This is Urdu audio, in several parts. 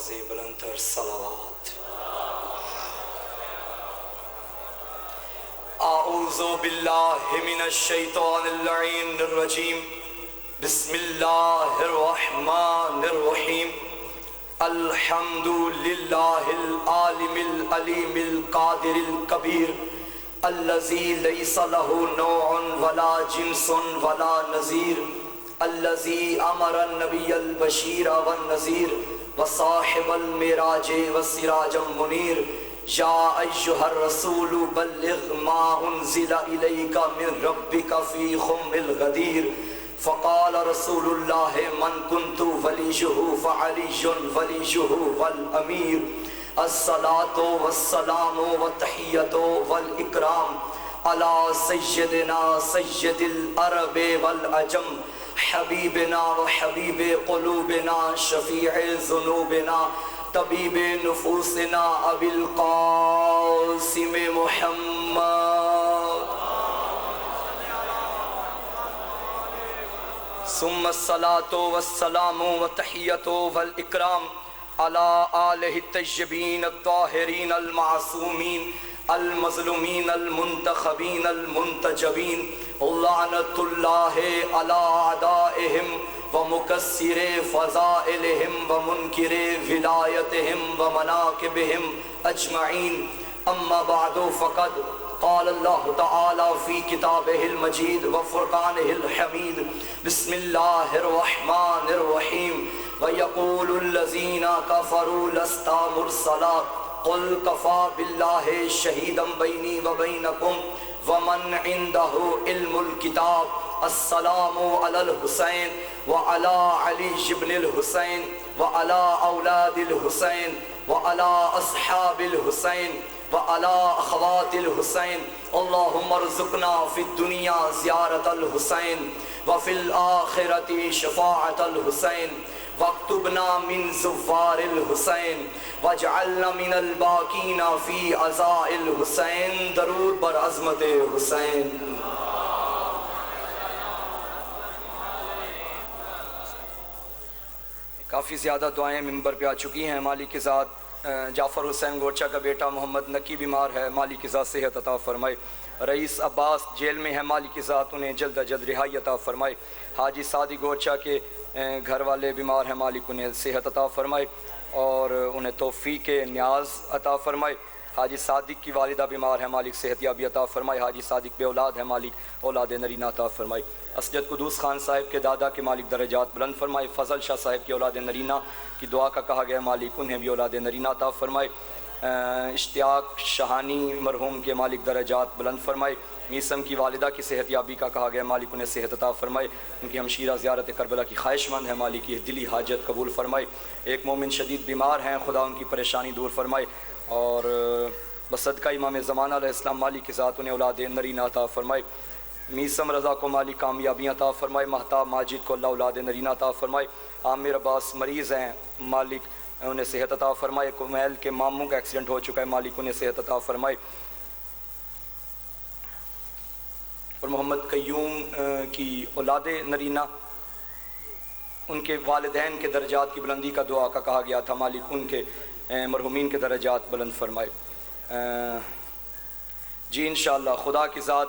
سے بلند تر صلوات۔ اعوذ باللہ من الشیطان اللعین الرجیم، بسم اللہ الرحمن الرحیم۔ الحمد للہ العالم العلیم القادر الکبیر، الذی لیس لہ نوع ولا جنس ولا نظیر، الذی امر النبی البشیر والنذیر وصاحب المعراج والسراج منیر۔ یا ایھا الرسول بلغ ما انزل الیک من ربک فی خم الغدیر۔ فقال رسول اللہ من کنت ولیہ فعلی ولیہ والامیر۔ الصلاة والسلام والتحیۃ والاکرام علی سیدنا سید العرب والعجم، حبیبنا وحبیب قلوبنا شفیع ذنوبنا طبیب نفوسنا ابی القاسم محمد۔ ثم الصلاة والسلام والتحیۃ والاکرام علی آلہ الطیبین الطاہرین المعصومین المظلومین المنتخبین المنتجبین، لعنت اللہ علی اعدائہم ومکسر فضائلہم ومنکر ولایتہم ومناقبہم اجمعین۔ اما بعد فقد قال اللہ تعالی فی کتابہ المجید وفرقانہ الحمید، بسم اللہ الرحمن الرحیم۔ وَيَقُولُ الَّذِينَ كَفَرُوا لَسْتَ مُرْسَلًا قُلْ كَفَى بِاللَّهِ شَهِيدًا بَيْنِي وَبَيْنَكُمْ وَمَنْ عِندَهُ عِلْمُ الْكِتَابِ۔ السلام علی الحسین وعلی علی بن الحسین وعلی اولاد الحسین وعلی اصحاب الحسین وعلی اخوات الحسین۔ اللہم ارزقنا فی الدنیا زیارت الحسین وفی الآخرۃ شفاعت الحسین، واکتبنا من زوار الحسین واجعلنا من الباقین فی عزاء الحسین۔ درود بر عظمت حسین۔ کافی زیادہ دعائیں ممبر پہ آ چکی ہیں۔ مالک کی ذات جعفر حسین گورچا کا بیٹا محمد نکی بیمار ہے، مالک کی ذات صحت عطا فرمائے۔ رئیس عباس جیل میں ہے، مالک کی ذات انہیں جلد از جلد رہائی عطا فرمائے۔ حاجی سعدی گورچا کے گھر والے بیمار ہیں، مالک انہیں صحت عطا فرمائے اور انہیں توفیق نیاز عطا فرمائے۔ حاجی صادق کی والدہ بیمار ہے، مالک صحت یابی عطا فرمائے۔ حاجی صادق بے اولاد ہے، مالک اولاد نرینہ عطا فرمائے۔ اسجد قدوس خان صاحب کے دادا کے مالک درجات بلند فرمائے۔ فضل شاہ صاحب کی اولاد نرینہ کی دعا کا کہا گیا، مالک انہیں بھی اولاد نرینہ عطا فرمائے۔ اشتیاق شہانی مرحوم کے مالک درجات بلند فرمائے۔ میسم کی والدہ کی صحت یابی کا کہا گیا، مالک انہیں صحت عطا فرمائے۔ ان کی ہمشیرہ زیارت کربلا کی خواہش مند ہے، مالک کی دلی حاجت قبول فرمائے۔ ایک مومن شدید بیمار ہیں، خدا ان کی پریشانی دور فرمائے اور بصدقہ امام زمانہ علیہ السلام مالک کی ذات انہیں اولاد نرینہ عطا فرمائے۔ میسم رضا کو مالک کامیابیاں عطا فرمائے۔ مہتاب ماجد کو اللہ اولاد نرینہ عطا فرمائے۔ عامر عباس مریض ہیں، مالک انہیں صحت عطا فرمائے۔ کمیل کے ماموں کا ایکسیڈنٹ ہو چکا ہے، مالک انہیں صحت عطا فرمائے۔ اور محمد قیوم کی اولاد نرینہ، ان کے والدین کے درجات کی بلندی کا دعا کا کہا گیا تھا، مالک ان کے مرحومین کے درجات بلند فرمائے۔ جی انشاءاللہ خدا کی ذات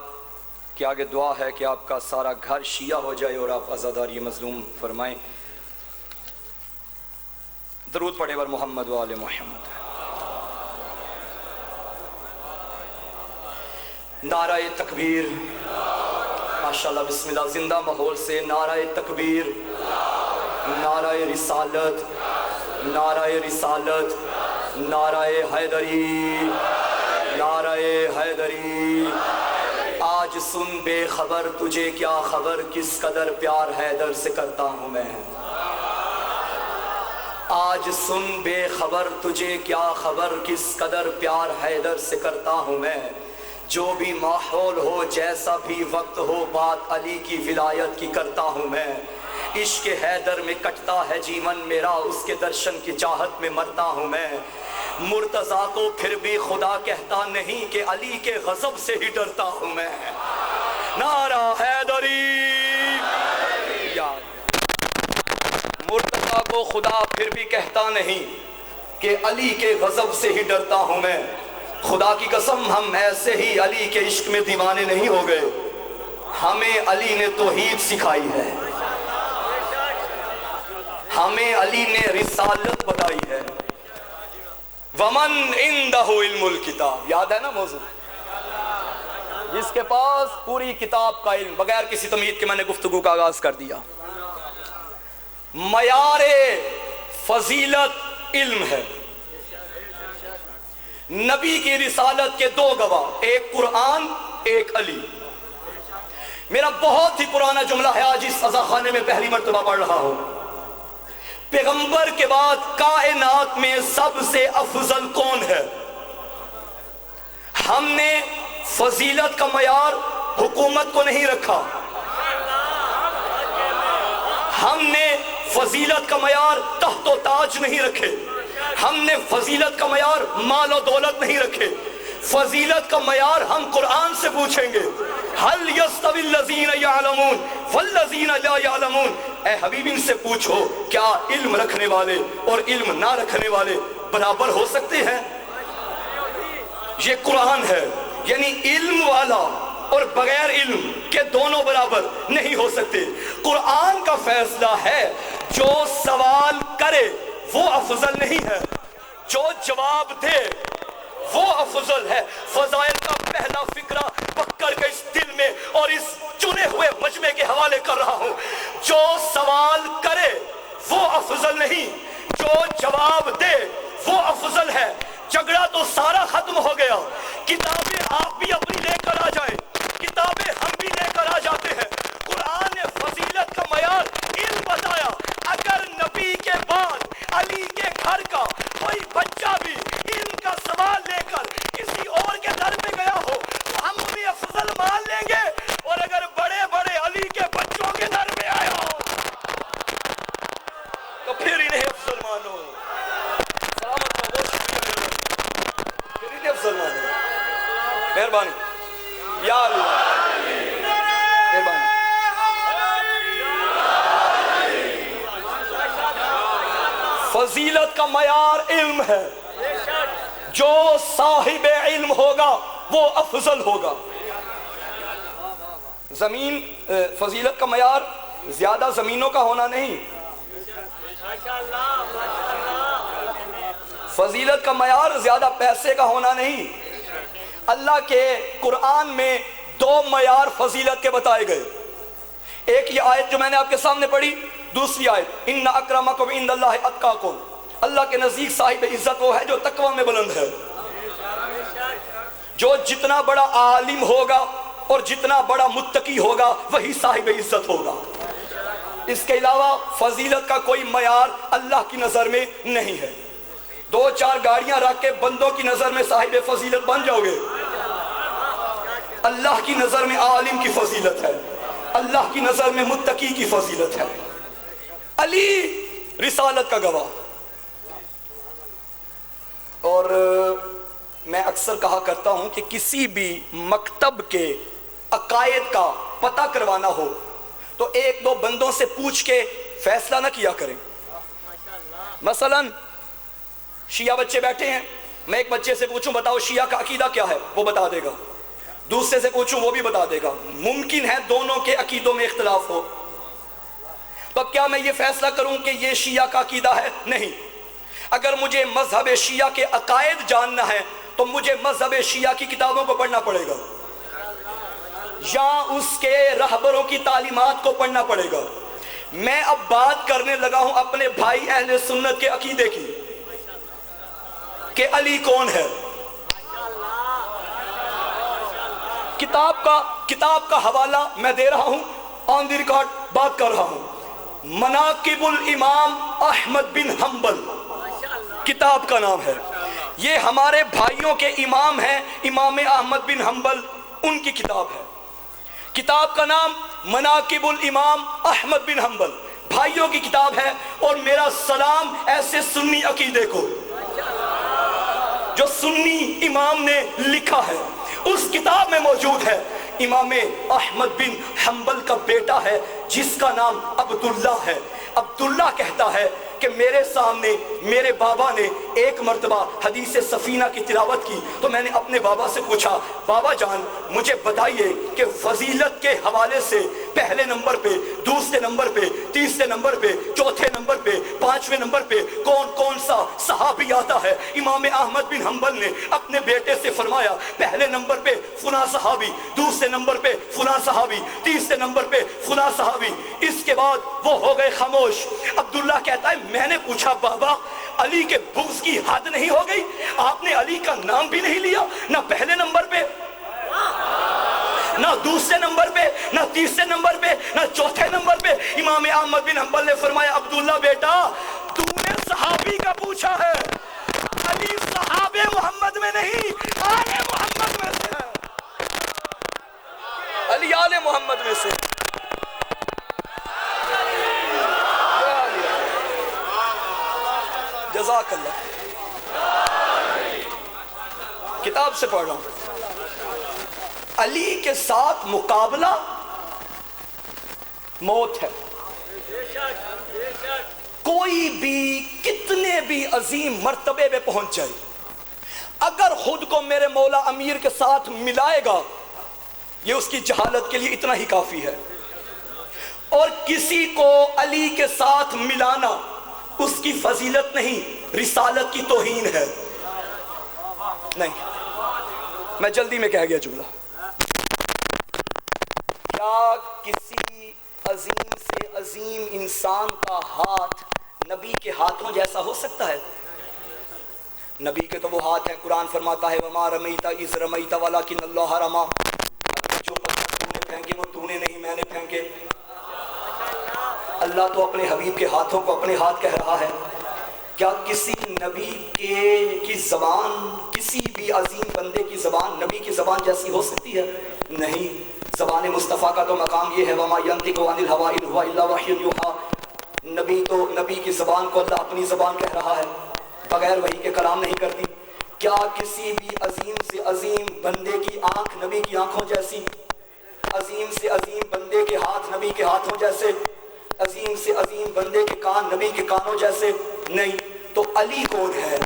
کے آگے دعا ہے کہ آپ کا سارا گھر شیعہ ہو جائے اور آپ عزاداری مظلوم فرمائیں۔ درود پڑھے بر محمد و آل محمد۔ نعرہ تکبیر، ماشاءاللہ بسم اللہ، زندہ ماحول سے نعرہ تکبیر، نعرہ رسالت، نعرہ رسالت، نعرہ حیدری، نعرہ حیدری۔ آج سن بے خبر تجھے کیا خبر، کس قدر پیار حیدر سے کرتا ہوں میں۔ آج سن بے خبر تجھے کیا خبر، کس قدر پیار حیدر سے کرتا ہوں میں۔ جو بھی ماحول ہو، جیسا بھی وقت ہو، بات علی کی ولایت کی کرتا ہوں میں۔ عشق حیدر میں کٹتا ہے جیون میرا، اس کے درشن کی چاہت میں مرتا ہوں میں۔ مرتضیٰ کو پھر بھی خدا کہتا نہیں کہ علی کے غضب سے ہی ڈرتا ہوں میں۔ نعرہ حیدری، مرتضیٰ کو خدا پھر بھی کہتا نہیں، کہ علی کے غضب سے ہی ڈرتا ہوں میں. خدا کی قسم ہم ایسے ہی علی کے عشق میں دیوانے نہیں ہو گئے. ہمیں علی نے توحید سکھائی ہے, ہمیں علی نے رسالت بتائی ہے. ومن عندہ علم الکتاب, یاد ہے نا موضوع, جس کے پاس پوری کتاب کا علم. بغیر کسی تمہید کے میں نے گفتگو کا آغاز کر دیا. معیار فضیلت علم ہے. نبی کی رسالت کے دو گواہ, ایک قرآن ایک علی. میرا بہت ہی پرانا جملہ ہے, آج اس عزاخانے میں پہلی مرتبہ پڑھ رہا ہوں. پیغمبر کے بعد کائنات میں سب سے افضل کون ہے؟ ہم نے فضیلت کا معیار حکومت کو نہیں رکھا, ہم نے فضیلت کا معیار تخت و تاج نہیں رکھے, ہم نے فضیلت کا معیار مال و دولت نہیں رکھے. فضیلت کا معیار ہم قرآن سے پوچھیں گے, هل يستوي الذين يعلمون والذين لا يعلمون. اے حبیب ان سے پوچھو کیا علم رکھنے والے اور علم نہ رکھنے والے برابر ہو سکتے ہیں؟ یہ قرآن ہے, یعنی علم والا اور بغیر علم کے دونوں برابر نہیں ہو سکتے. قرآن کا فیصلہ ہے جو سوال کرے وہ افضل نہیں ہے, جو جواب دے وہ افضل ہے. فضائل کا پہلا فکرہ پکڑ کے اس دل میں اور اس چنے ہوئے مجمع کے حوالے کر رہا ہوں. جو سوال کرے وہ افضل نہیں, جو جواب دے وہ افضل ہے. جھگڑا تو سارا ختم ہو گیا. کتابیں آپ بھی اپنی لے کر آ جائیں, کتابیں ہم بھی لے کر آ جاتے ہیں. قرآن نے فضیلت کا معیار علم بتایا. اگر نبی کے بعد علی کے گھر کا کوئی بچہ بھی علم کا سوال لے کر کسی اور کے در پہ گیا ہو تو ہم انہیں افضل مان لیں گے, اور اگر بڑے بڑے علی کے بچوں کے در پہ آیا ہو تو پھر انہیں افضل مانو. مہربانی یا اللہ, مہربانی. فضیلت کا معیار علم ہے. جو صاحب علم ہوگا وہ افضل ہوگا. زمین فضیلت کا معیار زیادہ زمینوں کا ہونا نہیں, فضیلت کا معیار زیادہ پیسے کا ہونا نہیں. اللہ کے قرآن میں دو معیار فضیلت کے بتائے گئے. ایک یہ آیت جو میں نے آپ کے سامنے پڑھی, دوسری آیت ان اکرمکم عند اللہ اتقاکم. اللہ کے نزدیک صاحب عزت وہ ہے جو تقوی میں بلند ہے. جو جتنا بڑا عالم ہوگا اور جتنا بڑا متقی ہوگا وہی صاحب عزت ہوگا. اس کے علاوہ فضیلت کا کوئی معیار اللہ کی نظر میں نہیں ہے. دو چار گاڑیاں رکھ کے بندوں کی نظر میں صاحب فضیلت بن جاؤ گے. اللہ کی نظر میں عالم کی فضیلت ہے, اللہ کی نظر میں متقی کی فضیلت ہے. علی رسالت کا گواہ. اور میں اکثر کہا کرتا ہوں کہ کسی بھی مکتب کے عقائد کا پتہ کروانا ہو تو ایک دو بندوں سے پوچھ کے فیصلہ نہ کیا کریں. مثلا شیعہ بچے بیٹھے ہیں, میں ایک بچے سے پوچھوں بتاؤ شیعہ کا عقیدہ کیا ہے, وہ بتا دے گا. دوسرے سے پوچھوں وہ بھی بتا دے گا. ممکن ہے دونوں کے عقیدوں میں اختلاف ہو, تو اب کیا میں یہ فیصلہ کروں کہ یہ شیعہ کا عقیدہ ہے؟ نہیں. اگر مجھے مذہب شیعہ کے عقائد جاننا ہے تو مجھے مذہب شیعہ کی کتابوں کو پڑھنا پڑے گا یا اس کے رہبروں کی تعلیمات کو پڑھنا پڑے گا. میں اب بات کرنے لگا ہوں اپنے بھائی اہل سنت کے عقیدے کی کہ علی کون ہے. کتاب کا حوالہ میں دے رہا ہوں, آن دی ریکارڈ بات کر رہا ہوں. مناقب الامام احمد بن حنبل کتاب کا نام ہے. یہ ہمارے بھائیوں کے امام ہیں, امام احمد بن حنبل, ان کی کتاب ہے. کتاب کا نام مناقب الامام احمد بن حنبل, بھائیوں کی کتاب ہے. اور میرا سلام ایسے سنی عقیدے کو جو سنی امام نے لکھا ہے, اس کتاب میں موجود ہے. امام احمد بن حنبل کا بیٹا ہے جس کا نام عبداللہ ہے. عبداللہ کہتا ہے کہ میرے سامنے میرے بابا نے ایک مرتبہ حدیث سفینہ کی تلاوت کی تو میں نے اپنے بابا سے پوچھا بابا جان مجھے بتائیے کہ فضیلت کے حوالے سے پہلے نمبر پہ، دوسرے نمبر پہ، تیسرے نمبر پہ، چوتھے نمبر پہ، پانچویں نمبر پہ کون کون سا صحابی آتا ہے؟ امام احمد بن حنبل نے اپنے بیٹے سے فرمایا پہلے نمبر پہ فلاں صحابی، دوسرے نمبر پہ فلاں صحابی، تیسرے نمبر پہ فلاں صحابی۔ اس کے بعد وہ ہو گئے خاموش۔ عبداللہ کہتا ہے میں نے پوچھا بابا علی کے بغض کی حد نہیں ہو گئی؟ آپ نے علی کا نام بھی نہیں لیا، نہ پہلے نمبر پہ، نہ دوسرے نمبر پہ، نہ تیسرے نمبر پہ، نہ چوتھے نمبر پہ۔ امام احمد بن حنبل نے فرمایا عبداللہ بیٹا تو نے صحابی کا پوچھا ہے، علی صحابہ محمد میں نہیں آل محمد میں سے ہے، علی آل محمد میں سے۔ جزاک اللہ۔ کتاب سے پڑھ رہا ہوں، علی کے ساتھ مقابلہ موت ہے۔ کوئی بھی کتنے بھی عظیم مرتبے پہ پہنچ جائے، اگر خود کو میرے مولا امیر کے ساتھ ملائے گا یہ اس کی جہالت کے لیے اتنا ہی کافی ہے، اور کسی کو علی کے ساتھ ملانا اس کی فضیلت نہیں، رسالت کی توہین ہے۔ نہیں، میں جلدی میں کہہ گیا جملہ۔ کیا کسی عظیم سے عظیم انسان کا ہاتھ نبی کے ہاتھوں جیسا ہو سکتا ہے؟ نبی کے تو وہ ہاتھ ہیں، قرآن فرماتا ہے وَمَا رَمَيْتَ إِذْ رَمَيْتَ وَلَكِنَّ اللَّهَ رَمَى، جو پتھر تو نے پھینکے وہ تو نے نہیں میں نے پھینکے۔ اللہ تو اپنے حبیب کے ہاتھوں کو اپنے ہاتھ کہہ رہا ہے۔ کیا کسی نبی کی زبان، کسی بھی عظیم بندے کی زبان نبی کی زبان جیسی ہو سکتی ہے؟ نہیں۔ زبان مصطفیٰ کا تو مقام یہ ہے وَمَا يَنطِقُ عَنِ الْهَوَىٰ إِنْ هُوَ إِلَّا وَحْيٌ يُوحَىٰ، نبی کی زبان کو اللہ اپنی زبان کہہ رہا ہے، بغیر وحی کے کلام نہیں کرتی۔ کیا کسی بھی عظیم سے عظیم بندے کی آنکھ نبی کی آنکھوں جیسی، عظیم سے عظیم بندے کے ہاتھ نبی کے ہاتھوں جیسے، عظیم سے عظیم بندے کے کان نبی کے کانوں جیسے؟ نہیں۔ تو علی کون ہے؟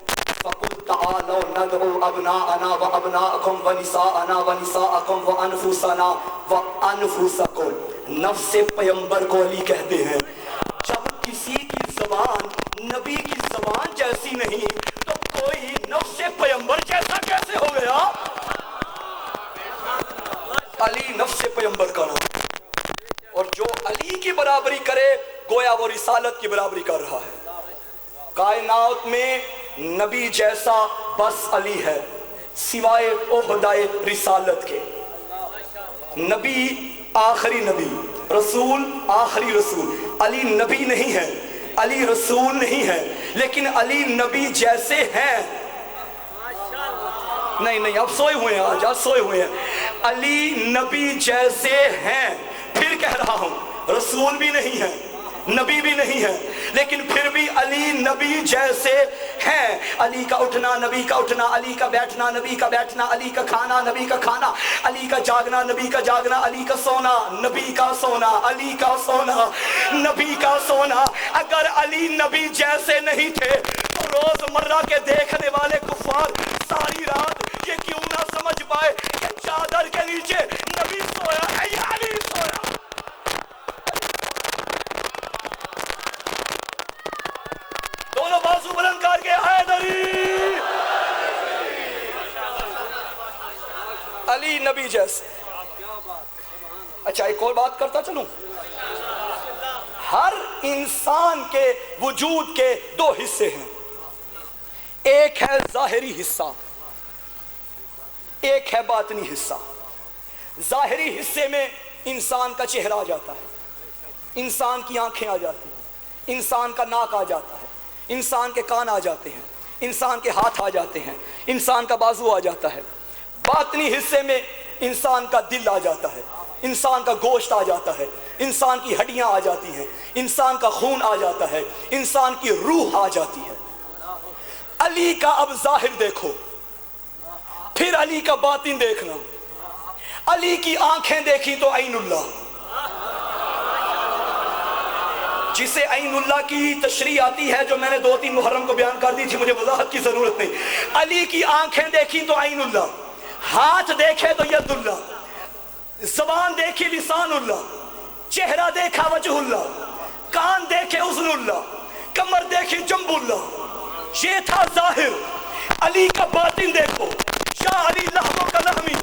فَقُلْ تَعَالَوْا نَدْعُوا أَبْنَاءَنَا وَأَبْنَاءَكُمْ وَنِسَاءَنَا وَنِسَاءَكُمْ وَأَنفُسَنَا وَأَنفُسَكُمْ۔ نفس پیغمبر کو علی کہتے ہیں۔ جب کسی کی زبان نبی کی زبان جیسی نہیں تو کوئی نفس پیغمبر جیسا کیسے ہو گیا؟ علی نفس پیغمبر کا نام، اور جو علی کی برابری کرے گویا وہ رسالت کی برابری کر رہا ہے۔ کائنات میں نبی جیسا بس علی ہے، سوائے عہدۂ رسالت کے۔ نبی آخری نبی، رسول آخری رسول۔ علی نبی نہیں ہے، علی رسول نہیں ہے، لیکن علی نبی جیسے ہیں۔ نہیں اب سوئے ہوئے ہیں، آج سوئے ہوئے ہیں۔ علی نبی جیسے ہیں، پھر کہہ رہا ہوں رسول بھی نہیں ہے، نبی بھی نہیں ہے، لیکن پھر بھی علی نبی جیسے ہیں۔ علی کا اٹھنا نبی کا اٹھنا، علی کا بیٹھنا نبی کا بیٹھنا، علی کا کھانا نبی کا کھانا، علی کا جاگنا نبی کا جاگنا، علی کا سونا نبی کا سونا، علی کا سونا نبی کا سونا۔ اگر علی نبی جیسے نہیں تھے تو روز مرہ کے دیکھنے والے کفار ساری رات یہ کیوں نہ سمجھ پائے کہ چادر کے نیچے نبی سویا ہے یا علی سویا؟ دونوں بازو بلند کر کے حیدری، علی نبی جیسے۔ اچھا ایک اور بات کرتا چلوں، ہر انسان کے وجود کے دو حصے ہیں، ایک ہے ظاہری حصہ، ایک ہے باطنی حصہ۔ ظاہری حصے میں انسان کا چہرہ آ جاتا ہے، انسان کی آنکھیں آ جاتی ہیں، انسان کا ناک آ جاتا ہے، انسان کے کان آ جاتے ہیں، انسان کے ہاتھ آ جاتے ہیں، انسان کا بازو آ جاتا ہے۔ باطنی حصے میں انسان کا دل آ جاتا ہے، انسان کا گوشت آ جاتا ہے، انسان کی ہڈیاں آ جاتی ہیں، انسان کا خون آ جاتا ہے، انسان کی روح آ جاتی ہے۔ علی کا اب ظاہر دیکھو، پھر علی کا باطن دیکھنا۔ علی کی آنکھیں دیکھی تو عین اللہ، جسے عین اللہ کی تشریح آتی ہے جو میں نے 2-3 محرم کو بیان کر دی تھی، مجھے وضاحت کی ضرورت نہیں. علی کی آنکھیں دیکھی تو عین اللہ، ہاتھ دیکھے تو ید اللہ، زبان دیکھی لسان اللہ، چہرہ دیکھا وجہ اللہ، کان دیکھے اذن اللہ، کمر دیکھی جنب اللہ. یہ تھا ظاہر. علی کا باطن دیکھو. شاہ علی لحم و کلحمی،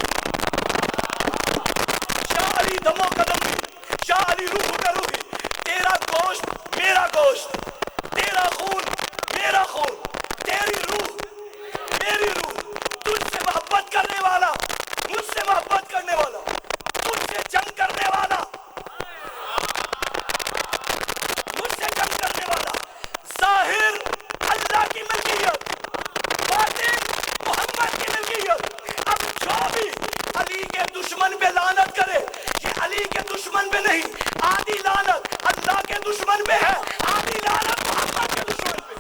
شاہ علی دم و قدمی، شاہ علی روح کا روحی. تیرا گوشت میرا گوشت، تیرا خون میرا خون، تیری روح میری روح. تجھ سے محبت کرنے والا، مجھ سے محبت کرنے والا، مجھ سے جنگ کرنے والا، مجھ سے جنگ کرنے والا. ظاہر اللہ کی ملکیت، باطن محمد کی ملکیت. اب جو بھی علی کے دشمن پہ لعنت کرے، یہ علی کے دشمن پہ نہیں، آدھی لعنت اللہ کے دشمن پہ ہے، آدھی لعنت محمد کے دشمن پہ.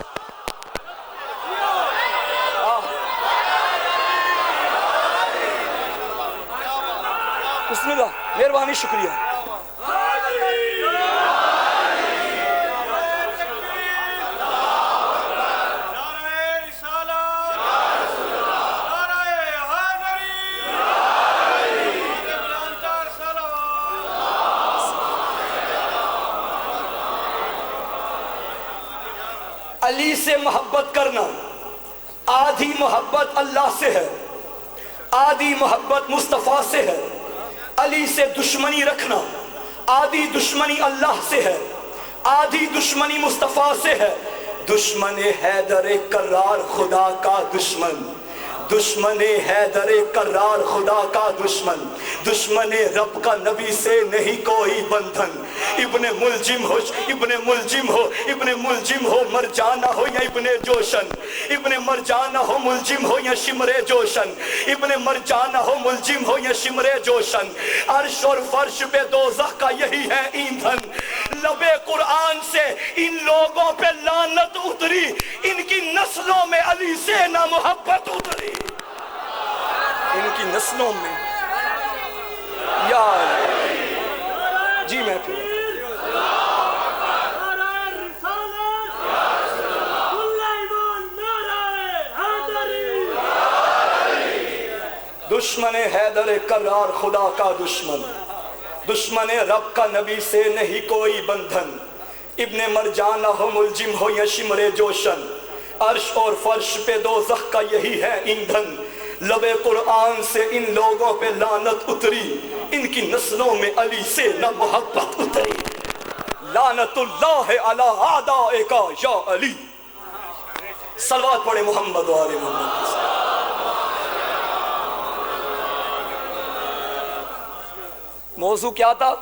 بسم اللہ، مہربانی، شکریہ. علی سے محبت کرنا، آدھی محبت اللہ سے ہے، آدھی محبت مصطفیٰ سے ہے. علی سے دشمنی رکھنا، آدھی دشمنی اللہ سے ہے، آدھی دشمنی مصطفیٰ سے ہے. دشمن حیدر کرار خدا کا دشمن، دشمن حیدر کرار خدا کا دشمن، دشمن رب کا نبی سے نہیں کوئی بندھن. ابن ملجم ہو، ابن ملجم ہو، ابن ملجم ہو، مرجانہ ہو یا ابن جوشن، ابن مرجانہ ہو ملجم ہو یا شمر جوشن، ابن مرجانہ ہو ملجم ہو یا شمر جوشن. عرش اور فرش پہ دوزخ کا یہی ہے ایندھن. لب قرآن سے ان لوگوں پہ لعنت اتری، ان کی نسلوں میں علی سے نہ محبت اتری، ان کی نسلوں میں. یا جی میں پھر دشمن حیدر کرار خدا کا دشمن، دشمن رب کا نبی سے نہیں کوئی بندھن. ابن مرجانہ ہو ملجم ہو یا شمر جوشن، عرش اور فرش پہ دوزخ کا یہی ہے ایندھن. لب قرآن سے ان لوگوں پہ لعنت اتری، ان کی نسلوں میں علی سے نہ محبت اتری. لعنت اللہ علی اعدائک یا علی. صلوات پڑھے محمد و آل محمد. موضوع کیا تھا؟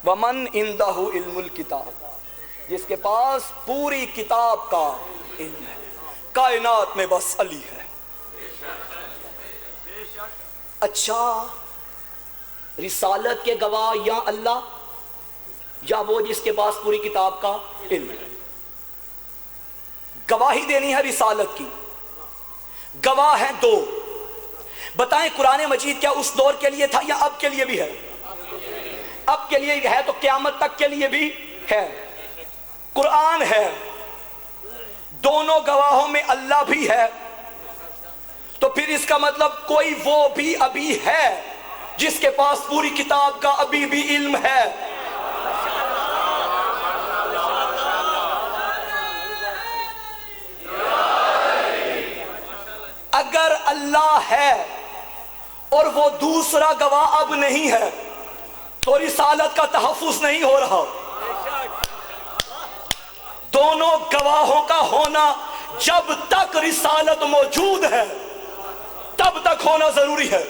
ومن عندہ علم الکتاب، جس کے پاس پوری کتاب کا علم ہے. کائنات میں بس علی ہے. اچھا، رسالت کے گواہ یا اللہ یا وہ جس کے پاس پوری کتاب کا علم ہے؟ گواہی دینی ہے رسالت کی. گواہ ہیں دو. بتائیں قرآن مجید کیا اس دور کے لیے تھا یا اب کے لیے بھی ہے؟ اب کے لیے ہے تو قیامت تک کے لیے بھی ہے. قرآن ہے، دونوں گواہوں میں اللہ بھی ہے. تو پھر اس کا مطلب کوئی وہ بھی ابھی ہے جس کے پاس پوری کتاب کا ابھی بھی علم ہے. اگر اللہ ہے اور وہ دوسرا گواہ اب نہیں ہے تو رسالت کا تحفظ نہیں ہو رہا. دونوں گواہوں کا ہونا جب تک رسالت موجود ہے تب تک ہونا ضروری ہے.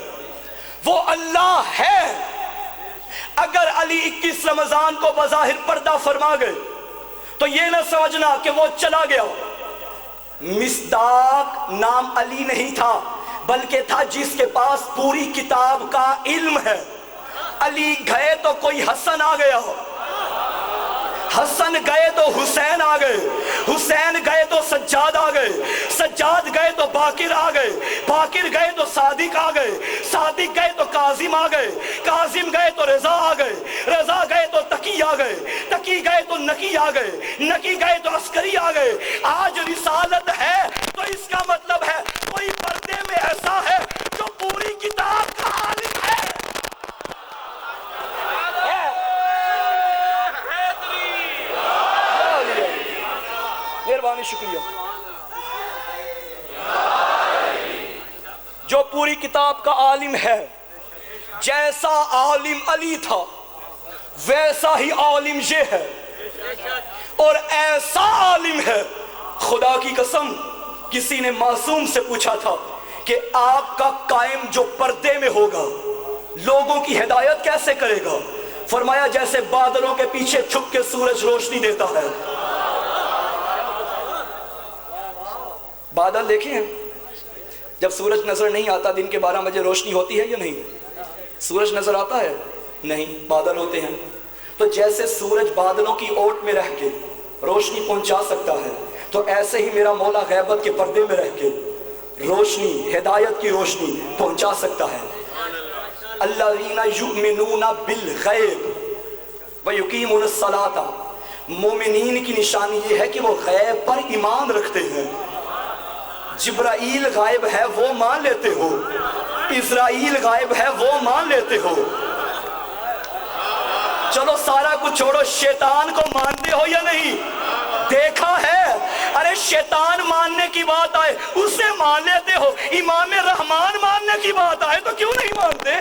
وہ اللہ ہے. اگر علی 21 رمضان کو بظاہر پردہ فرما گئے تو یہ نہ سمجھنا کہ وہ چلا گیا. مصداق نام علی نہیں تھا بلکہ تھا جس کے پاس پوری کتاب کا علم ہے. علی گئے تو کوئی حسن آ گیا، حسن گئے تو حسین آ گئے، حسین گئے تو سجاد آ گئے، سجاد گئے تو باقر آ گئے، باقر گئے تو صادق آ گئے، صادق گئے تو کاظم آ گئے، کاظم گئے تو رضا آ گئے، رضا گئے تو تقی آ گئے، تقی نکی گئے تو نکی آ گئے، نکی گئے تو عسکری آ گئے۔ آج رسالت ہے تو اس کا مطلب ہے کوئی پردے میں ایسا ہے جو پوری کتاب کا عالم ہے۔ مہربانی، شکریہ۔ جو پوری کتاب کا عالم ہے، جیسا عالم علی تھا ویسا ہی عالم یہ ہے، اور ایسا عالم ہے، خدا کی قسم کسی نے معصوم سے پوچھا تھا کہ آپ کا قائم جو پردے میں ہوگا لوگوں کی ہدایت کیسے کرے گا؟ فرمایا جیسے بادلوں کے پیچھے چھپ کے سورج روشنی دیتا ہے۔ بادل دیکھیں ہیں، جب سورج نظر نہیں آتا دن کے 12 بجے روشنی ہوتی ہے یا نہیں؟ سورج نظر آتا ہے؟ نہیں، بادل ہوتے ہیں۔ تو جیسے سورج بادلوں کی اوٹ میں رہ کے روشنی پہنچا سکتا ہے، تو ایسے ہی میرا مولا غیبت کے پردے میں رہ کے روشنی، ہدایت کی روشنی پہنچا سکتا ہے۔ الذین یؤمنون بالغیب ویقیمون الصلاۃ، مومنین کی نشانی یہ ہے کہ وہ غیب پر ایمان رکھتے ہیں۔ جبرائیل غائب ہے وہ مان لیتے ہو، اسرائیل غائب ہے وہ مان لیتے ہو۔ چلو سارا کچھ چھوڑو، شیطان کو مانتے ہو یا نہیں؟ دیکھا ہے، ارے شیطان ماننے کی بات آئے اسے مان لیتے ہو، امام رحمان ماننے کی بات آئے تو کیوں نہیں مانتے؟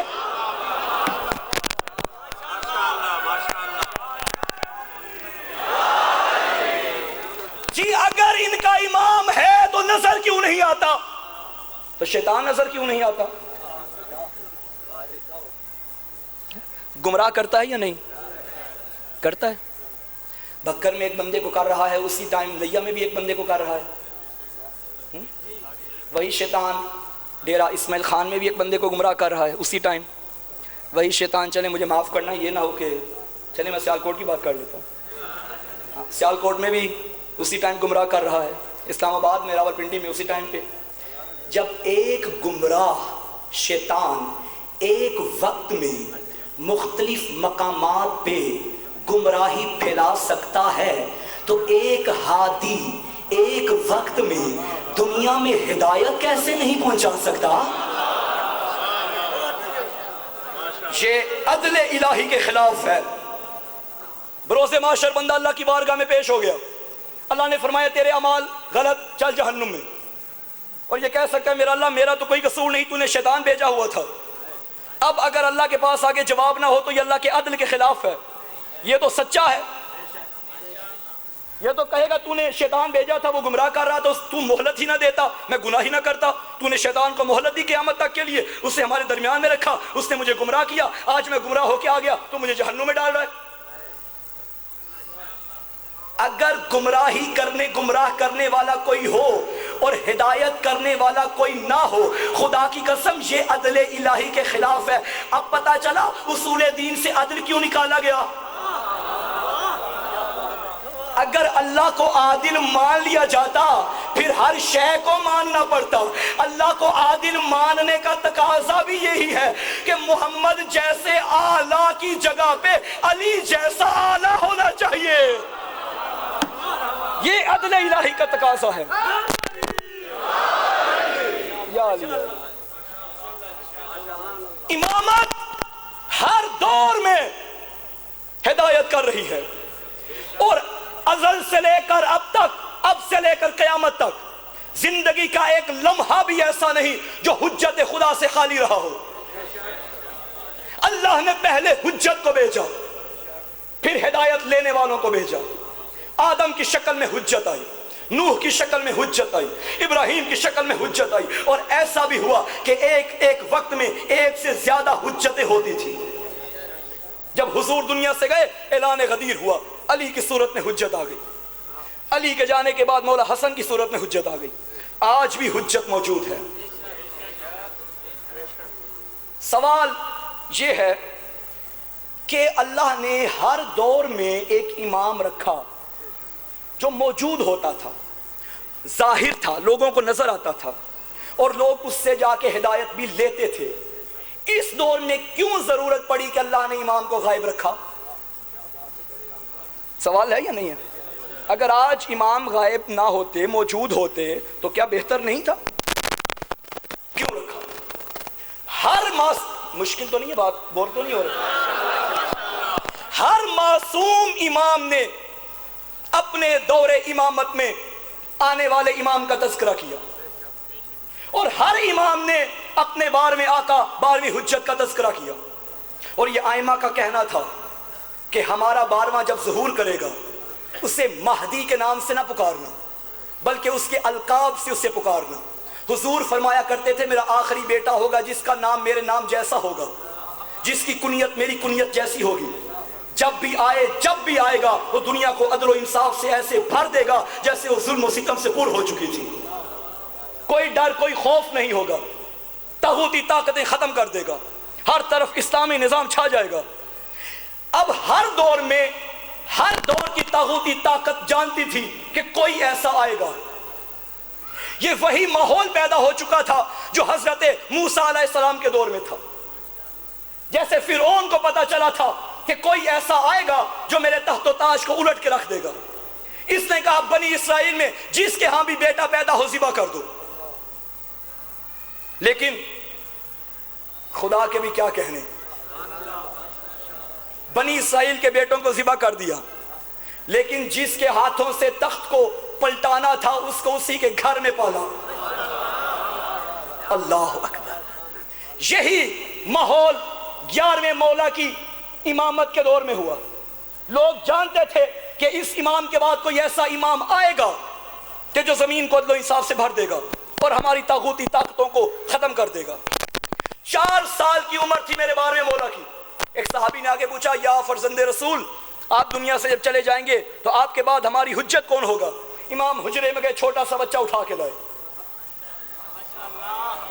جی اگر ان کا امام ہے تو نظر کیوں نہیں آتا؟ تو شیطان نظر کیوں نہیں آتا؟ گمراہ کرتا ہے یا نہیں کرتا ہے؟ بکر میں ایک بندے کو کر رہا ہے، اسی ٹائم لیا میں بھی ایک بندے کو کر رہا ہے۔ وہی شیطان ڈیرہ اسماعیل خان میں بھی ایک بندے کو گمراہ کر رہا ہے اسی ٹائم۔ وہی شیطان، چلے مجھے معاف کرنا، یہ نہ ہو کہ چلے میں سیال کوٹ کی بات کر لیتا ہوں، سیال کوٹ میں بھی اسی ٹائم گمراہ کر رہا ہے، اسلام آباد میں، راولپنڈی میں اسی ٹائم پہ۔ جب ایک گمراہ شیطان ایک وقت میں مختلف مقامات پہ گمراہی پھیلا سکتا ہے، تو ایک ہادی ایک وقت میں دنیا میں ہدایت کیسے نہیں پہنچا سکتا؟ یہ عدل الہی کے خلاف ہے۔ بروز معاشر بندہ اللہ کی بارگاہ میں پیش ہو گیا، اللہ نے فرمایا تیرے اعمال غلط، چل جہنم میں، اور یہ کہہ سکتا ہے میرا اللہ میرا تو کوئی قصور نہیں، تو نے شیطان بھیجا ہوا تھا۔ اب اگر اللہ کے پاس آگے جواب نہ ہو تو یہ اللہ کے عدل کے خلاف ہے، یہ تو سچا ہے۔ یہ تو کہے گا تو نے شیطان بھیجا تھا، وہ گمراہ کر رہا تھا، تو مہلت ہی نہ دیتا، میں گناہ ہی نہ کرتا، تو نے شیطان کو مہلت دی قیامت تک کے لیے، اسے ہمارے درمیان میں رکھا، اس نے مجھے گمراہ کیا، آج میں گمراہ ہو کے آ گیا تو مجھے جہنم میں ڈال رہا ہے۔ اگر گمراہ کرنے والا کوئی ہو اور ہدایت کرنے والا کوئی نہ ہو، خدا کی قسم یہ عدل الہی کے خلاف ہے۔ اب پتہ چلا اصول دین سے عدل کیوں نکالا گیا۔ اگر اللہ کو عادل مان لیا جاتا پھر ہر شے کو ماننا پڑتا۔ اللہ کو عادل ماننے کا تقاضا بھی یہی ہے کہ محمد جیسے اعلیٰ کی جگہ پہ علی جیسا اعلیٰ ہونا چاہیے، یہ عدل الہی کا تقاضا ہے۔ یا علی، امامت ہر دور میں ہدایت کر رہی ہے، اور ازل سے لے کر اب سے لے کر قیامت تک زندگی کا ایک لمحہ بھی ایسا نہیں جو حجت خدا سے خالی رہا ہو۔ اللہ نے پہلے حجت کو بھیجا، پھر ہدایت لینے والوں کو بھیجا۔ آدم کی شکل میں حجت آئی، نوح کی شکل میں حجت آئی، ابراہیم کی شکل میں حجت آئی، اور ایسا بھی ہوا کہ ایک وقت میں ایک سے زیادہ حجتیں ہوتی تھی۔ جب حضور دنیا سے گئے اعلان غدیر ہوا، علی کی صورت میں حجت آ گئی، علی کے جانے کے بعد مولا حسن کی صورت میں حجت آ گئی، آج بھی حجت موجود ہے۔ سوال یہ ہے کہ اللہ نے ہر دور میں ایک امام رکھا جو موجود ہوتا تھا، ظاہر تھا، لوگوں کو نظر آتا تھا، اور لوگ اس سے جا کے ہدایت بھی لیتے تھے۔ اس دور میں کیوں ضرورت پڑی کہ اللہ نے امام کو غائب رکھا؟ سوال ہے یا نہیں ہے؟ اگر آج امام غائب نہ ہوتے، موجود ہوتے تو کیا بہتر نہیں تھا؟ کیوں رکھا؟ ہر مشکل تو نہیں ہے بات، بور تو نہیں ہو رہا؟ ہر معصوم امام نے اپنے دور امامت میں آنے والے امام کا تذکرہ کیا، اور ہر امام نے اپنے 12ویں آقا 12ویں حجت کا تذکرہ کیا، اور یہ ائمہ کا کہنا تھا کہ ہمارا 12واں جب ظہور کرے گا اسے مہدی کے نام سے نہ پکارنا بلکہ اس کے القاب سے اسے پکارنا۔ حضور فرمایا کرتے تھے میرا آخری بیٹا ہوگا جس کا نام میرے نام جیسا ہوگا، جس کی کنیت میری کنیت جیسی ہوگی، جب بھی آئے گا وہ دنیا کو عدل و انصاف سے ایسے بھر دے گا جیسے وہ ظلم و ستم سے پر ہو چکی تھی۔ کوئی ڈر کوئی خوف نہیں ہوگا، طاغوتی طاقتیں ختم کر دے گا، ہر طرف اسلامی نظام چھا جائے گا۔ اب ہر دور میں ہر دور کی طاغوتی طاقت جانتی تھی کہ کوئی ایسا آئے گا۔ یہ وہی ماحول پیدا ہو چکا تھا جو حضرت موسیٰ علیہ السلام کے دور میں تھا۔ جیسے فرعون کو پتا چلا تھا کہ کوئی ایسا آئے گا جو میرے تخت و تاج کو الٹ کے رکھ دے گا، اس نے کہا بنی اسرائیل میں جس کے ہاں بھی بیٹا پیدا ہو ذبح کر دو۔ لیکن خدا کے بھی کیا کہنے، بنی اسرائیل کے بیٹوں کو ذبح کر دیا، لیکن جس کے ہاتھوں سے تخت کو پلٹانا تھا اس کو اسی کے گھر میں پالا۔ اللہ اکبر۔ یہی ماحول 11ویں مولا کی امامت کے دور میں ہوا۔ لوگ جانتے تھے کہ اس امام کے بعد کوئی ایسا امام آئے گا کہ جو زمین کو عدل و انصاف سے بھر دے گا اور ہماری طاغوتی طاقتوں کو ختم کر دے گا۔ 4 سال کی عمر تھی میرے 12ویں مولا کی۔ ایک صحابی نے آگے پوچھا یا فرزند رسول، آپ دنیا سے جب چلے جائیں گے تو آپ کے بعد ہماری حجت کون ہوگا؟ امام حجرے میں گئے، چھوٹا سا بچہ اٹھا کے لائے،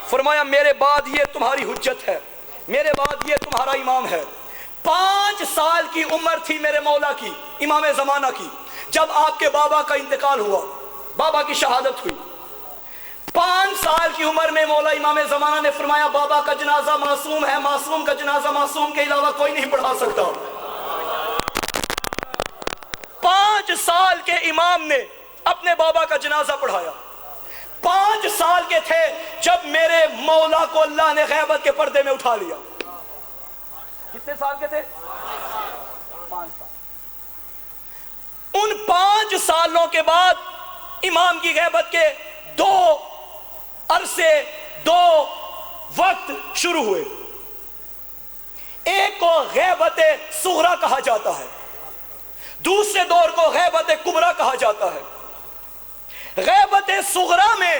فرمایا میرے بعد یہ تمہاری حجت ہے، میرے بعد یہ تمہارا امام ہے۔ 5 سال کی عمر تھی میرے مولا کی، امام زمانہ کی، جب آپ کے بابا کا انتقال ہوا، بابا کی شہادت ہوئی۔ 5 سال کی عمر میں مولا امام زمانہ نے فرمایا بابا کا جنازہ معصوم ہے، معصوم کا جنازہ معصوم کے علاوہ کوئی نہیں پڑھا سکتا۔ 5 سال کے امام نے اپنے بابا کا جنازہ پڑھایا۔ 5 سال کے تھے جب میرے مولا کو اللہ نے غیبت کے پردے میں اٹھا لیا۔ کتنے سال کے تھے؟ 5 سال۔ ان 5 سالوں کے بعد امام کی غیبت کے 2 عرصے، 2 وقت شروع ہوئے۔ ایک کو غیبت صغرا کہا جاتا ہے، دوسرے دور کو غیبت کبرا کہا جاتا ہے۔ غیبت صغرا میں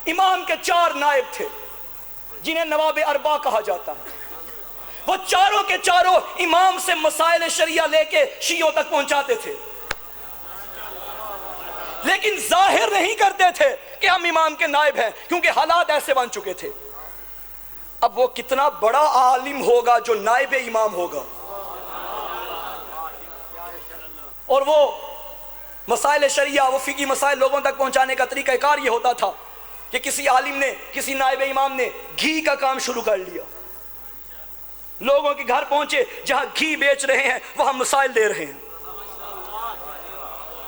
امام کے 4 نائب تھے جنہیں نواب اربع کہا جاتا ہے۔ وہ چاروں کے چاروں امام سے مسائل شریعہ لے کے شیعوں تک پہنچاتے تھے، لیکن ظاہر نہیں کرتے تھے کہ ہم امام کے نائب ہیں، کیونکہ حالات ایسے بن چکے تھے۔ اب وہ کتنا بڑا عالم ہوگا جو نائب امام ہوگا، اور وہ مسائل شریعہ، وہ فقہی مسائل لوگوں تک پہنچانے کا طریقہ کار یہ ہوتا تھا کہ کسی عالم نے، کسی نائب امام نے گھی کا کام شروع کر لیا، لوگوں کے گھر پہنچے، جہاں گھی بیچ رہے ہیں وہاں مسائل دے رہے ہیں۔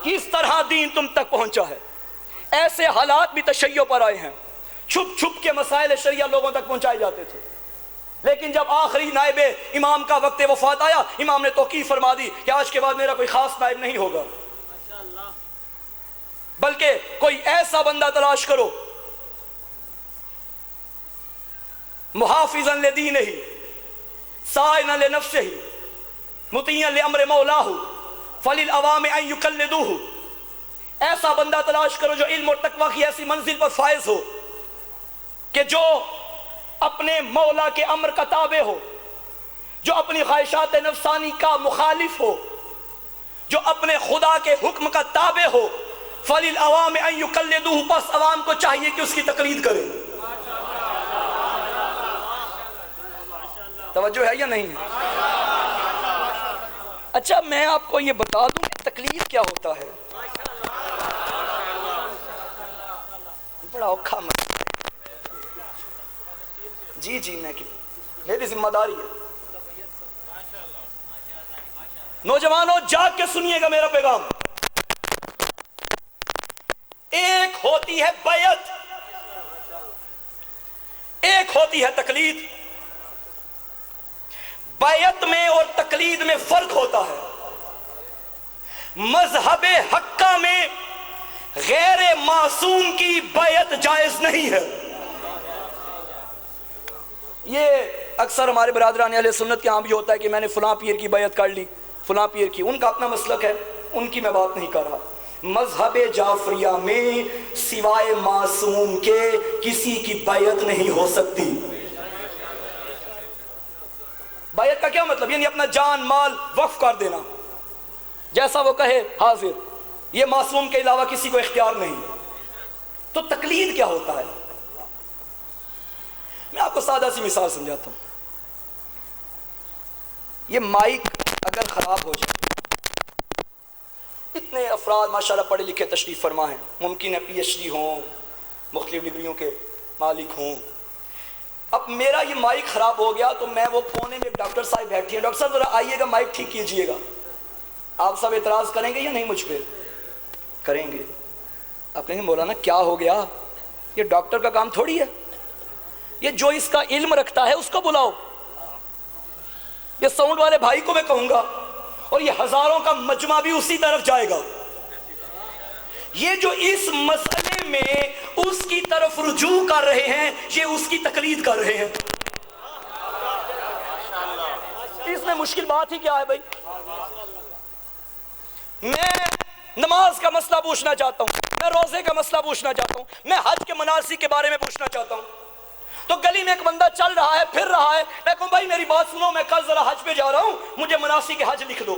کس طرح دین تم تک پہنچا ہے؟ ایسے حالات بھی تشیع پر آئے ہیں، چھپ چھپ کے مسائل شریعہ لوگوں تک پہنچائے جاتے تھے، لیکن جب آخری نائب امام کا وقت وفات آیا، امام نے توقیع فرما دی کہ آج کے بعد میرا کوئی خاص نائب نہیں ہوگا، بلکہ کوئی ایسا بندہ تلاش کرو محافظا لدینہ صائنا لنفسہ مطیعا لامر مولاه فللعوام ان یقلدوہ۔ ایسا بندہ تلاش کرو جو علم اور تقوی کی ایسی منزل پر فائز ہو کہ جو اپنے مولا کے امر کا تابع ہو، جو اپنی خواہشات نفسانی کا مخالف ہو، جو اپنے خدا کے حکم کا تابع ہو۔ فللعوام ان یقلدوہ، پس عوام کو چاہیے کہ اس کی تقلید کرے۔ توجہ ہے یا نہیں؟ اچھا میں آپ کو یہ بتا دوں کہ تقلید کیا ہوتا ہے، بڑا اوکھا مسئلہ ہے۔ جی میں میری ذمہ داری ہے۔ نوجوانوں جاگ کے سنیے گا میرا پیغام. ایک ہوتی ہے بیعت، ایک ہوتی ہے تقلید. بیعت میں اور تقلید میں فرق ہوتا ہے. مذہب حقہ میں غیر معصوم کی بیعت جائز نہیں ہے. یہ اکثر ہمارے برادران اہل سنت کے ہاں بھی ہوتا ہے کہ میں نے فلاں پیر کی بیعت کر لی، فلاں پیر کی. ان کا اپنا مسلک ہے، ان کی میں بات نہیں کر رہا. مذہب جعفریہ میں سوائے معصوم کے کسی کی بیعت نہیں ہو سکتی. بیعت کا کیا مطلب؟ یعنی اپنا جان مال وقف کر دینا، جیسا وہ کہے حاضر. یہ معصوم کے علاوہ کسی کو اختیار نہیں. تو تقلید کیا ہوتا ہے؟ میں آپ کو سادہ سی مثال سمجھاتا ہوں. یہ مائک اگر خراب ہو جائے، اتنے افراد ماشاءاللہ پڑھے لکھے تشریف فرما ہیں، ممکن ہے پی ایچ ڈی ہوں، مختلف ڈگریوں کے مالک ہوں. اب میرا یہ مائک خراب ہو گیا تو میں وہ کونے میں ایک ڈاکٹر صاحب بیٹھی ہیں، ڈاکٹر صاحب ذرا آئیے گا مائک ٹھیک کیجئے گا. آپ سب اعتراض کریں گے یا نہیں؟ مجھ پہ کریں گے. آپ کہیں گے مولانا کیا ہو گیا؟ یہ ڈاکٹر کا کام تھوڑی ہے، یہ جو اس کا علم رکھتا ہے اس کو بلاؤ. یہ ساؤنڈ والے بھائی کو میں کہوں گا، اور یہ ہزاروں کا مجمع بھی اسی طرف جائے گا. یہ جو اس مسئلے میں اس کی طرف رجوع کر رہے ہیں، یہ اس کی تقلید کر رہے ہیں. اس میں مشکل بات ہی کیا ہے بھائی؟ میں نماز کا مسئلہ پوچھنا چاہتا ہوں، میں روزے کا مسئلہ پوچھنا چاہتا ہوں، میں حج کے مناسک کے بارے میں پوچھنا چاہتا ہوں. تو گلی میں ایک بندہ چل رہا ہے، پھر رہا ہے، میں کہوں بھائی میری بات سنو، میں کل ذرا حج پہ جا رہا ہوں، مجھے مناسک حج لکھ دو.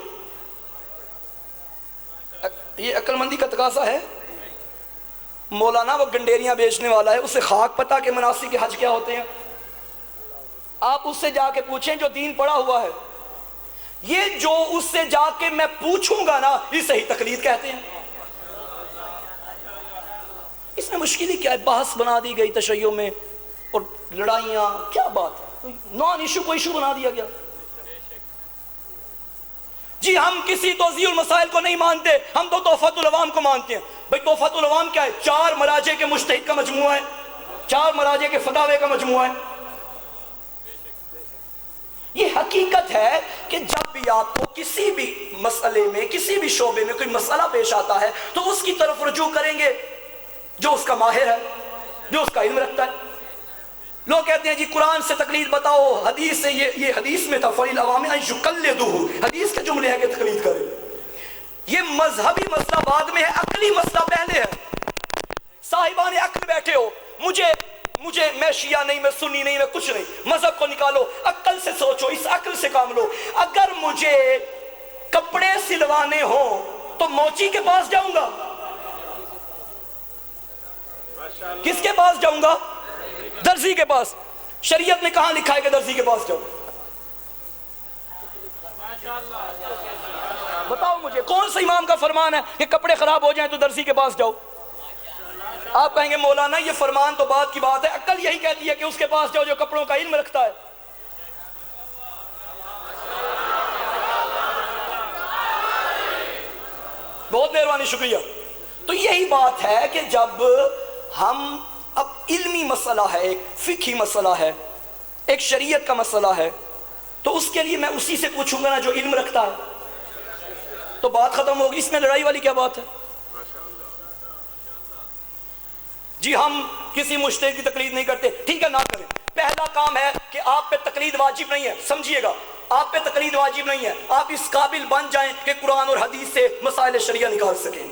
یہ عقل مندی کا تقاضا ہے؟ مولانا وہ گنڈیریاں بیچنے والا ہے، اسے خاک پتہ کہ مناسک حج کیا ہوتے ہیں؟ آپ اس سے جا کے پوچھیں جو دین پڑھا ہوا ہے. یہ جو اس سے جا کے میں پوچھوں گا نا، یہ صحیح تقلید کہتے ہیں. اس میں مشکل ہی کیا ہے؟ بحث بنا دی گئی تشیع میں، اور لڑائیاں، کیا بات ہے؟ نان ایشو کو ایشو بنا دیا گیا. جی ہم کسی توضیح المسائل کو نہیں مانتے، ہم تو تحفۃ العوام کو مانتے ہیں. بھئی تحفۃ العوام کیا ہے؟ 4 مراجع کے مجتہد کا مجموعہ ہے، 4 مراجع کے فتاوے کا مجموعہ ہے. یہ حقیقت ہے کہ جب بھی آپ کو کسی بھی مسئلے میں، کسی بھی شعبے میں کوئی مسئلہ پیش آتا ہے تو اس کی طرف رجوع کریں گے جو اس کا ماہر ہے، جو اس کا علم رکھتا ہے. لوگ کہتے ہیں جی قرآن سے تقلید بتاؤ، حدیث سے، یہ حدیث میں تھا فَلِلْعَوَامِ أَن يُقَلِّدُوهُ، حدیث کے جملے ہیں کہ تقلید کریں. یہ مذہبی مسئلہ بعد میں ہے، عقلی مسئلہ پہلے ہے. صاحبان عقل بیٹھے ہو، مجھے میں شیعہ نہیں، میں سنی نہیں، میں کچھ نہیں. مذہب کو نکالو، عقل سے سوچو، اس عقل سے کام لو. اگر مجھے کپڑے سلوانے ہوں تو موچی کے پاس جاؤں گا؟ کس کے پاس جاؤں گا؟ درزی کے پاس. شریعت میں کہاں لکھا ہے کہ درزی کے پاس جاؤ؟ بتاؤ مجھے کون سے امام کا فرمان ہے کہ کپڑے خراب ہو جائیں تو درزی کے پاس جاؤ؟ آپ کہیں گے مولانا یہ فرمان تو بات کی بات ہے، عقل یہی کہتی ہے کہ اس کے پاس جاؤ جو کپڑوں کا علم رکھتا ہے. بہت مہربانی، شکریہ. تو یہی بات ہے کہ جب ہم، اب علمی مسئلہ ہے، ایک فقہی مسئلہ ہے، ایک شریعت کا مسئلہ ہے، تو اس کے لیے میں اسی سے پوچھوں گا نا جو علم رکھتا ہے، تو بات ختم ہوگی. اس میں لڑائی والی کیا بات ہے؟ جی ہم کسی مجتہد کی تقلید نہیں کرتے، ٹھیک ہے نہ کریں. پہلا کام ہے کہ آپ پہ تقلید واجب نہیں ہے. سمجھیے گا، آپ پہ تقلید واجب نہیں ہے. آپ اس قابل بن جائیں کہ قرآن اور حدیث سے مسائل شریعہ نکال سکیں.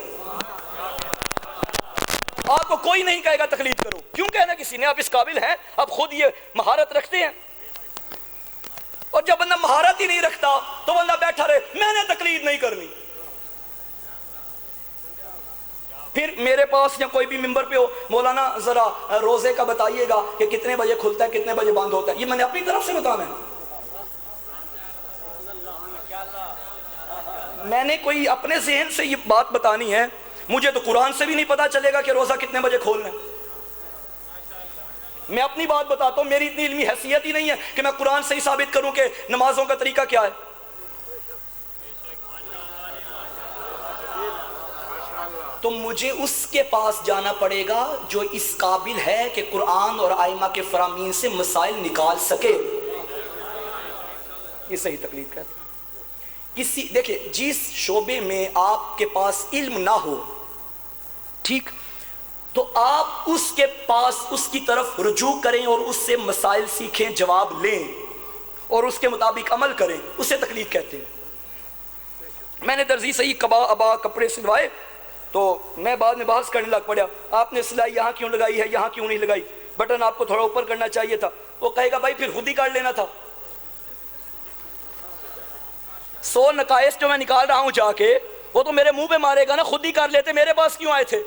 آپ کو کوئی نہیں کہے گا تقلید کرو. کیوں کہنا کسی نے؟ آپ اس قابل ہیں، آپ خود یہ مہارت رکھتے ہیں. اور جب بندہ مہارت ہی نہیں رکھتا تو بندہ بیٹھا رہے میں نے تقلید نہیں کرنی. پھر میرے پاس یا کوئی بھی ممبر پہ ہو، مولانا ذرا روزے کا بتائیے گا کہ کتنے بجے کھلتا ہے، کتنے بجے بند ہوتا ہے. یہ میں نے اپنی طرف سے بتانا ہے. میں نے کوئی اپنے ذہن سے یہ بات بتانی ہے. مجھے تو قرآن سے بھی نہیں پتا چلے گا کہ روزہ کتنے بجے کھولنا ہے. میں اپنی بات بتاتا ہوں، میری اتنی علمی حیثیت ہی نہیں ہے کہ میں قرآن سے ہی ثابت کروں کہ نمازوں کا طریقہ کیا ہے. تو مجھے اس کے پاس جانا پڑے گا جو اس قابل ہے کہ قرآن اور ائمہ کے فرامین سے مسائل نکال سکے. یہ صحیح تقلید کہتے ہیں. دیکھیں جس شعبے میں آپ کے پاس علم نہ ہو، ٹھیک، تو آپ اس کے پاس اس کی طرف رجوع کریں اور اس سے مسائل سیکھیں، جواب لیں اور اس کے مطابق عمل کریں، اسے تقلید کہتے ہیں. میں نے درزی سے ہی ابا کپڑے سلوائے تو میں بعد میں بحث کرنے لگ پڑا، آپ نے سلائی یہاں کیوں لگائی ہے، یہاں کیوں نہیں لگائی، بٹن آپ کو تھوڑا اوپر کرنا چاہیے تھا. وہ کہے گا بھائی پھر خود ہی کر لینا تھا. 100 نقائص جو میں نکال رہا ہوں جا کے، وہ تو میرے منہ پہ مارے گا نا، خود ہی کر لیتے، میرے پاس کیوں آئے تھے.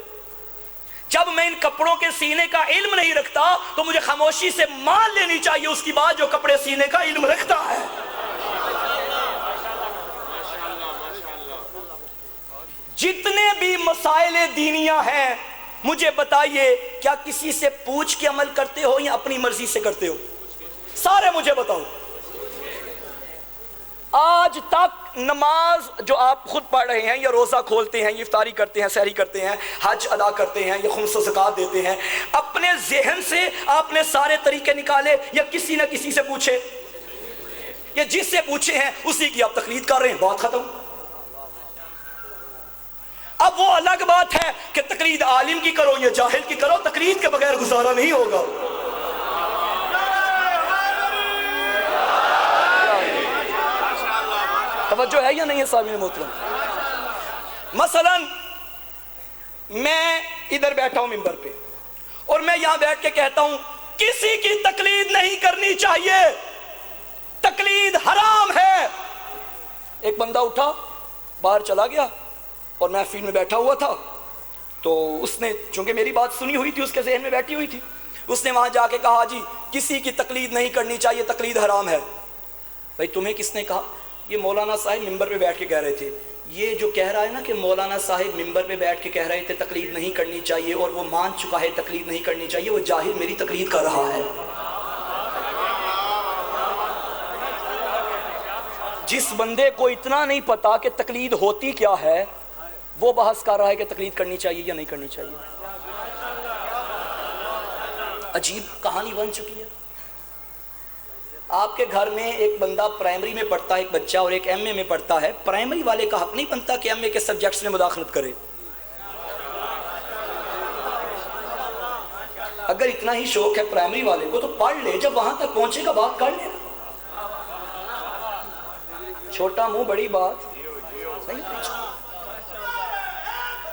جب میں ان کپڑوں کے سینے کا علم نہیں رکھتا تو مجھے خاموشی سے مان لینی چاہیے اس کی بات جو کپڑے سینے کا علم رکھتا ہے. جتنے بھی مسائل دینیاں ہیں مجھے بتائیے، کیا کسی سے پوچھ کے عمل کرتے ہو یا اپنی مرضی سے کرتے ہو؟ سارے مجھے بتاؤ. آج تک نماز جو آپ خود پڑھ رہے ہیں، یا روزہ کھولتے ہیں، یا افطاری کرتے ہیں، سحری کرتے ہیں، حج ادا کرتے ہیں، یا خمس و زکوٰۃ دیتے ہیں، اپنے ذہن سے آپ نے سارے طریقے نکالے یا کسی نہ کسی سے پوچھے؟ یا جس سے پوچھے ہیں اسی کی آپ تقلید کر رہے ہیں. بات ختم. اب وہ الگ بات ہے کہ تقلید عالم کی کرو یا جاہل کی کرو، تقلید کے بغیر گزارا نہیں ہوگا. توجہ ہے یا نہیں ہے سامعین محترم؟ مثلا میں ادھر بیٹھا ہوں ممبر پہ اور میں یہاں بیٹھ کے کہتا ہوں کسی کی تقلید نہیں کرنی چاہیے، تقلید حرام ہے. ایک بندہ اٹھا باہر چلا گیا اور میں محفل میں بیٹھا ہوا تھا، تو اس نے چونکہ میری بات سنی ہوئی تھی، اس کے ذہن میں بیٹھی ہوئی تھی، اس نے وہاں جا کے کہا جی کسی کی تقلید نہیں کرنی چاہیے، تقلید حرام ہے. بھائی تمہیں کس نے کہا؟ یہ مولانا صاحب ممبر پہ بیٹھ کے کہہ رہے تھے. یہ جو کہہ رہا ہے نا کہ مولانا صاحب ممبر پہ بیٹھ کے کہہ رہے تھے تقلید نہیں کرنی چاہیے اور وہ مان چکا ہے تقلید نہیں کرنی چاہیے، وہ جاہل میری تقلید کر رہا ہے. جس بندے کو اتنا نہیں پتا کہ تقلید ہوتی کیا ہے، وہ بحث کر رہا ہے کہ تقلید کرنی چاہیے یا نہیں کرنی چاہیے. عجیب کہانی بن چکی ہے. آپ کے گھر میں ایک بندہ پرائمری میں پڑھتا ہے، ایک بچہ، اور ایک ایم اے میں پڑھتا ہے. پرائمری والے کا حق نہیں بنتا کہ ایم اے کے سبجیکٹس میں مداخلت کرے. اگر اتنا ہی شوق ہے پرائمری والے کو تو پڑھ لے، جب وہاں تک پہنچے گا بات کر لے. چھوٹا منہ بڑی بات نہیں پوچھا.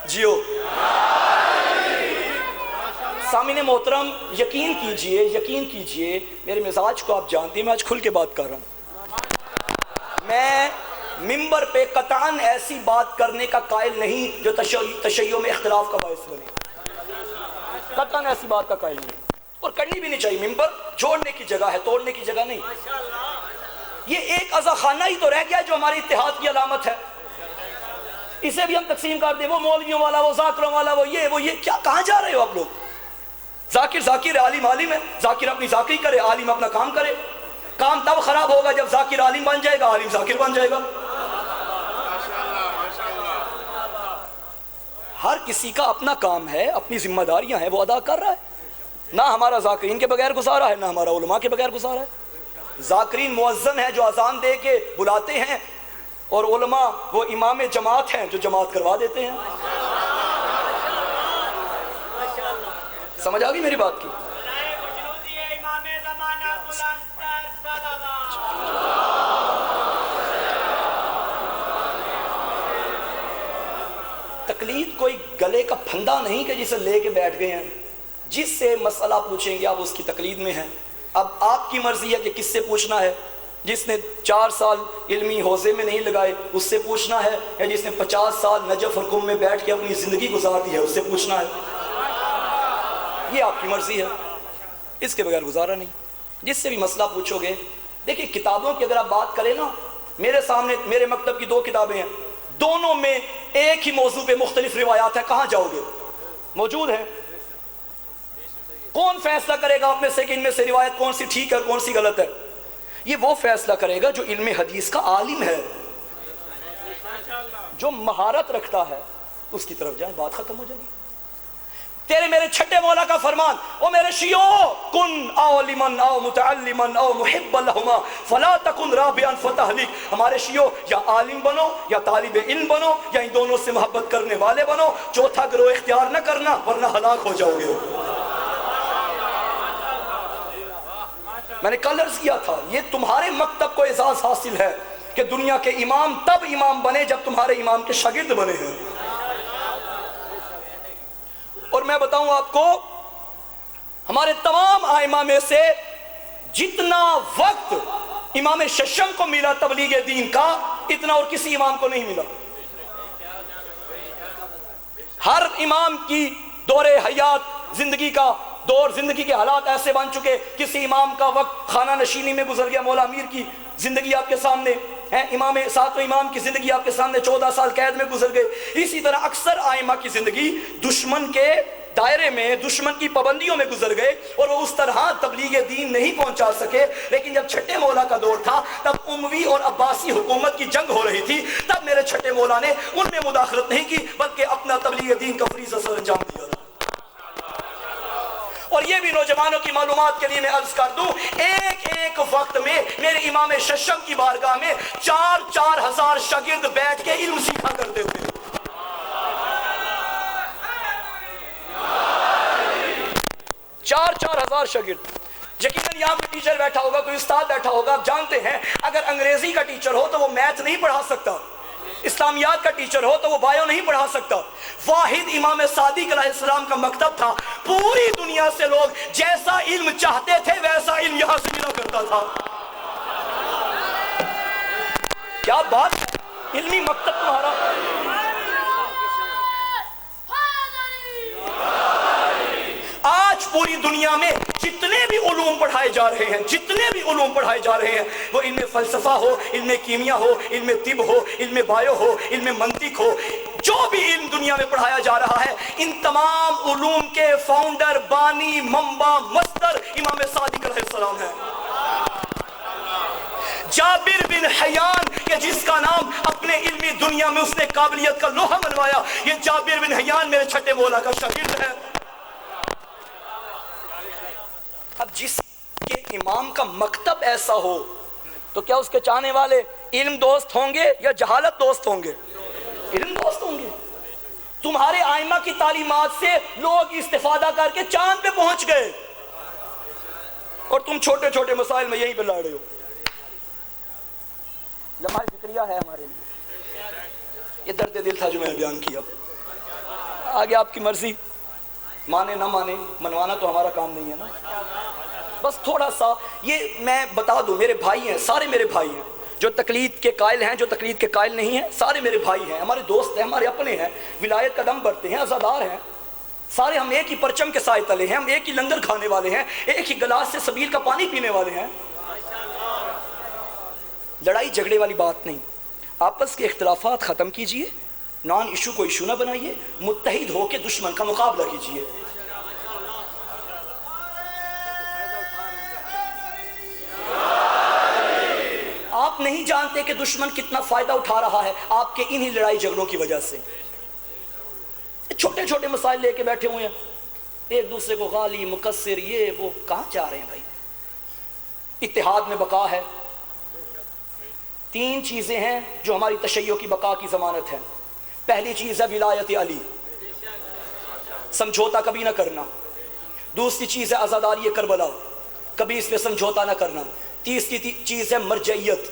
جیو سامعین محترم، یقین کیجئے میرے مزاج کو آپ جانتے ہیں، میں آج کھل کے بات کر رہا ہوں. میں ممبر پہ قطعاً ایسی بات کرنے کا قائل نہیں جو تشیع میں اختلاف کا باعث بنے. قطعاً ایسی بات کا قائل نہیں، اور کرنی بھی نہیں چاہیے. ممبر جوڑنے کی جگہ ہے، توڑنے کی جگہ نہیں. یہ ایک عزا خانہ ہی تو رہ گیا جو ہمارے اتحاد کی علامت ہے. اسے بھی ہم تقسیم کر دیں، وہ مولویوں والا، وہ ذاکروں والا، وہ یہ کیا، کہاں جا رہے ہو آپ لوگ؟ ذاکر عالم ہے، ذاکر اپنی ذاکری کرے، عالم اپنا کام کرے. کام تب خراب ہوگا جب ذاکر عالم بن جائے گا، عالم ذاکر بن جائے گا. ہر کسی کا اپنا کام ہے، اپنی ذمہ داریاں ہیں، وہ ادا کر رہا ہے. نہ ہمارا ذاکرین کے بغیر گزارا ہے، نہ ہمارا علماء کے بغیر گزارا ہے. ذاکرین مؤذن ہے جو اذان دے کے بلاتے ہیں، اور علماء وہ امام جماعت ہیں جو جماعت کروا دیتے ہیں. سمجھ آ گئی میری بات کی؟ تقلید کوئی گلے کا پھندا نہیں کہ جسے لے کے بیٹھ گئے ہیں. جس سے مسئلہ پوچھیں گے آپ اس کی تقلید میں ہیں. اب آپ کی مرضی ہے کہ کس سے پوچھنا ہے. جس نے 4 سال علمی حوزے میں نہیں لگائے اس سے پوچھنا ہے، یا جس نے 50 سال نجف اور قم میں بیٹھ کے اپنی زندگی گزار دی ہے اس سے پوچھنا ہے. یہ آپ کی مرضی ہے، اس کے بغیر گزارا نہیں. جس سے بھی مسئلہ پوچھو گے، دیکھیں کتابوں کی اگر آپ بات کریں نا، میرے سامنے میرے مکتب کی 2 کتابیں ہیں، دونوں میں ایک ہی موضوع پہ مختلف روایات ہیں. کہاں جاؤ گے؟ موجود ہیں. کون فیصلہ کرے گا آپ میں سے کہ ان میں سے روایت کون سی ٹھیک ہے اور کون سی غلط ہے؟ یہ وہ فیصلہ کرے گا جو علم حدیث کا عالم ہے، جو مہارت رکھتا ہے. اس کی طرف جائیں، بات ختم ہو جائے گی۔ تیرے میرے چھٹے مولا کا فرمان، او میرے شیعو کن عالمن او متعلمن او محب لہما فلا تکن رابعا فتہلک، ہمارے شیعو یا عالم بنو یا طالب علم بنو یا ان دونوں سے محبت کرنے والے بنو، چوتھا گروہ اختیار نہ کرنا ورنہ ہلاک ہو جاؤ گے۔ میں نے کل عرض کیا تھا یہ تمہارے مکتب کو اعزاز حاصل ہے کہ دنیا کے امام تب امام بنے جب تمہارے امام کے شاگرد بنے ہیں۔ اور میں بتاؤں آپ کو، ہمارے تمام ائمہ میں سے جتنا وقت امام ششم کو ملا تبلیغ دین کا، اتنا اور کسی امام کو نہیں ملا۔ ہر امام کی دور حیات زندگی کا دور، زندگی کے حالات ایسے بن چکے، کسی امام کا وقت خانہ نشینی میں گزر گیا، مولا امیر کی زندگی آپ کے سامنے ہے، امام ساتویں امام کی زندگی آپ کے سامنے 14 سال قید میں گزر گئے۔ اسی طرح اکثر ائمہ کی زندگی دشمن کے دائرے میں، دشمن کی پابندیوں میں گزر گئے اور وہ اس طرح تبلیغ دین نہیں پہنچا سکے۔ لیکن جب چھٹے مولا کا دور تھا، تب اموی اور عباسی حکومت کی جنگ ہو رہی تھی، تب میرے چھٹے مولا نے ان میں مداخلت نہیں کی بلکہ اپنا تبلیغ دین کا فریضہ سر انجام دیا۔ اور یہ بھی نوجوانوں کی معلومات کے لیے میں عرض کر دوں، ایک ایک وقت میں میرے امام ششم کی بارگاہ میں 4,000 شاگرد بیٹھ کے علم سیکھا کرتے تھے۔ 4,000 شاگرد۔ یقیناً یہاں کوئی ٹیچر بیٹھا ہوگا، کوئی استاد بیٹھا ہوگا، آپ جانتے ہیں اگر انگریزی کا ٹیچر ہو تو وہ میتھ نہیں پڑھا سکتا، اسلامیات کا ٹیچر ہو تو وہ بایو نہیں پڑھا سکتا۔ واحد امام صادق علیہ السلام کا مکتب تھا، پوری دنیا سے لوگ جیسا علم چاہتے تھے ویسا علم یہاں سے ملا کرتا تھا۔ کیا بات ہے، علمی مکتب تمہارا۔ آج پوری دنیا میں جتنے بھی علوم پڑھائے جا رہے ہیں، جتنے بھی علوم پڑھائے جا رہے ہیں، وہ علم فلسفہ ہو، علم کیمیا ہو، علم طب ہو، علم بایو ہو، علم منطق ہو، جو بھی علم دنیا میں پڑھایا جا رہا ہے، ان تمام علوم کے فاؤنڈر، بانی، منبع، مصدر امام صادق علیہ السلام ہے۔ جابر بن حیان کہ جس کا نام اپنے علمی دنیا میں اس نے قابلیت کا لوہا منوایا، یہ جابر بن حیان میرے چھٹے مولا کا شاگرد ہے۔ اب جس کے امام کا مکتب ایسا ہو تو کیا اس کے چاہنے والے علم دوست ہوں گے یا جہالت دوست ہوں گے؟ علم دوست ہوں گے۔ تمہارے ائمہ کی تعلیمات سے لوگ استفادہ کر کے چاند پہ پہنچ گئے اور تم چھوٹے چھوٹے مسائل میں یہیں پہ لڑ رہے ہو۔ لمحہ ذکریہ ہے ہمارے لیے، یہ درد دل تھا جو میں نے بیان کیا۔ آگے آپ کی مرضی، مانے نہ مانے، منوانا تو ہمارا کام نہیں ہے نا۔ بس تھوڑا سا یہ میں بتا دوں، میرے بھائی ہیں، سارے میرے بھائی ہیں، جو تقلید کے قائل ہیں، جو تقلید کے قائل نہیں ہیں، سارے میرے بھائی ہیں، ہمارے دوست ہیں، ہمارے اپنے ہیں، ولایت کا دم بھرتے ہیں، عزادار ہیں، سارے ہم ایک ہی پرچم کے سائے تلے ہیں، ہم ایک ہی لنگر کھانے والے ہیں، ایک ہی گلاس سے سبیل کا پانی پینے والے ہیں۔ لڑائی جھگڑے والی بات نہیں، آپس کے اختلافات ختم کیجئے، نان ایشو کو ایشو نہ بنائیے، متحد ہو کے دشمن کا مقابلہ کیجئے۔ آپ نہیں جانتے کہ دشمن کتنا فائدہ اٹھا رہا ہے آپ کے انہی لڑائی جھگڑوں کی وجہ سے۔ چھوٹے چھوٹے مسائل لے کے بیٹھے ہوئے ہیں، ایک دوسرے کو غالی مقصر، یہ وہ، کہاں جا رہے ہیں بھائی؟ اتحاد میں بقا ہے۔ 3 چیزیں ہیں جو ہماری تشیع کی بقا کی ضمانت ہے۔ پہلی چیز ہے ولایت علی، سمجھوتا کبھی نہ کرنا۔ دوسری چیز ہے عزاداری کربلا، کبھی اس پہ سمجھوتا نہ کرنا۔ تیسری چیز ہے مرجعیت،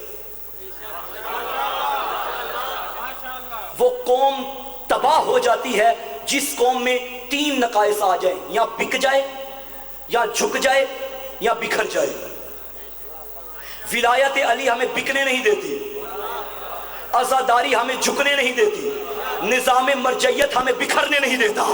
وہ قوم تباہ ہو جاتی ہے جس قوم میں 3 نقائص آ جائیں، یا بک جائے، یا جھک جائے، یا بکھر جائے۔ ولایت علی ہمیں بکنے نہیں دیتی، عزاداری ہمیں جھکنے نہیں دیتی، نظام مرجعیت ہمیں بکھرنے نہیں دیتا۔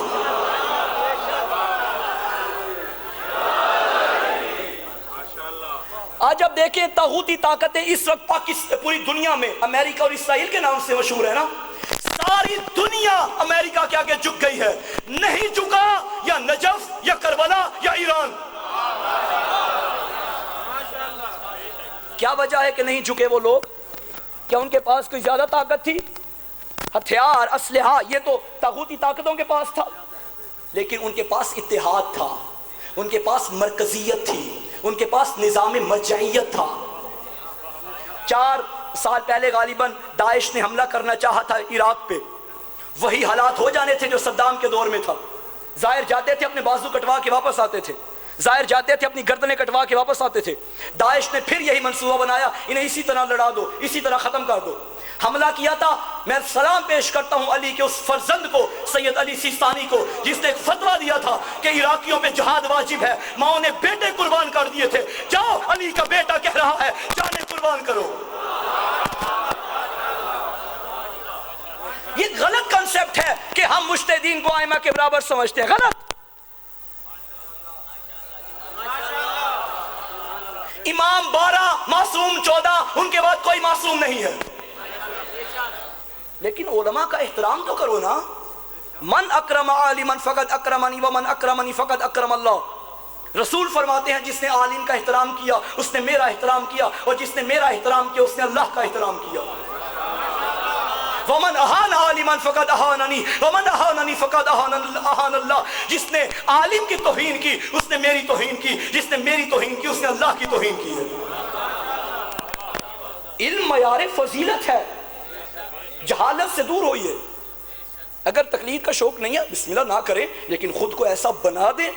آج اب دیکھیں طاغوتی طاقتیں اس وقت پاکستان پوری دنیا میں امریکہ اور اسرائیل کے نام سے مشہور ہے نا، ساری دنیا امریکہ کے آگے جھک گئی ہے، نہیں جھکا یا نجف یا کربلا یا ایران۔ کیا وجہ ہے کہ نہیں جھکے وہ لوگ؟ کیا ان کے پاس کوئی زیادہ طاقت تھی؟ ہتھیار، اسلحہ، یہ تو طاغوتی طاقتوں کے پاس تھا، لیکن ان کے پاس اتحاد تھا، ان کے پاس مرکزیت تھی، ان کے پاس نظام مرجعیت تھا۔ 4 سال پہلے غالباً داعش نے حملہ کرنا چاہا تھا عراق پہ، وہی حالات ہو جانے تھے جو صدام کے دور میں تھا۔ ظاہر جاتے تھے، اپنے بازو کٹوا کے واپس آتے تھے، ظاہر جاتے تھے، اپنی گردنیں کٹوا کے واپس آتے تھے۔ داعش نے پھر یہی منصوبہ بنایا، انہیں اسی طرح لڑا دو، اسی طرح ختم کر دو۔ حملہ کیا تھا۔ میں سلام پیش کرتا ہوں علی کے اس فرزند کو، سید علی سیستانی کو، جس نے ایک فتویٰ دیا تھا کہ عراقیوں پہ جہاد واجب ہے، ماؤں نے بیٹے قربان کر دیے تھے، جاؤ علی کا بیٹا کہہ رہا ہے جانے قربان کرو۔ یہ غلط کنسپٹ ہے کہ ہم مجتہدین کو ائمہ کے برابر سمجھتے ہیں، غلط۔ امام 12، معصوم 14، ان کے بعد کوئی معصوم نہیں ہے، لیکن علماء کا احترام تو کرو نا۔ من اکرم عالما فقد اکرمنی ومن اکرمنی فقد اکرم اللہ۔ رسول فرماتے ہیں جس نے عالم کا احترام کیا اس نے میرا احترام کیا، اور جس نے میرا احترام کیا اس نے اللہ کا احترام کیا۔ ومن اہان عالما فقد اہاننی ومن اہاننی فقد اہان اللہ۔ جس نے عالم کی توہین کی اس نے میری توہین کی، جس نے میری توہین کی اس نے اللہ کی توہین کی ہے۔ علم معیار فضیلت ہے، جہالت سے دور ہوئیے۔ اگر تقلید کا شوق نہیں ہے بسم اللہ نہ کریں، لیکن خود کو ایسا بنا دیں،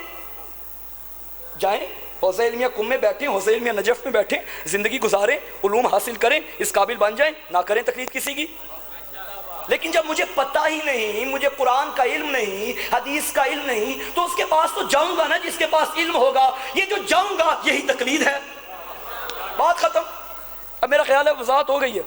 جائیں حوزہ علمیہ کم میں بیٹھیں، حوزہ علمیہ نجف میں بیٹھیں، زندگی گزاریں، علوم حاصل کریں، اس قابل بن جائیں، نہ کریں تقلید کسی کی۔ لیکن جب مجھے پتہ ہی نہیں، مجھے قرآن کا علم نہیں، حدیث کا علم نہیں، تو اس کے پاس تو جاؤں گا نا جس کے پاس علم ہوگا۔ یہ جو جاؤں گا یہی تقلید ہے، بات ختم۔ اب میرا خیال ہے وضاحت ہو گئی ہے۔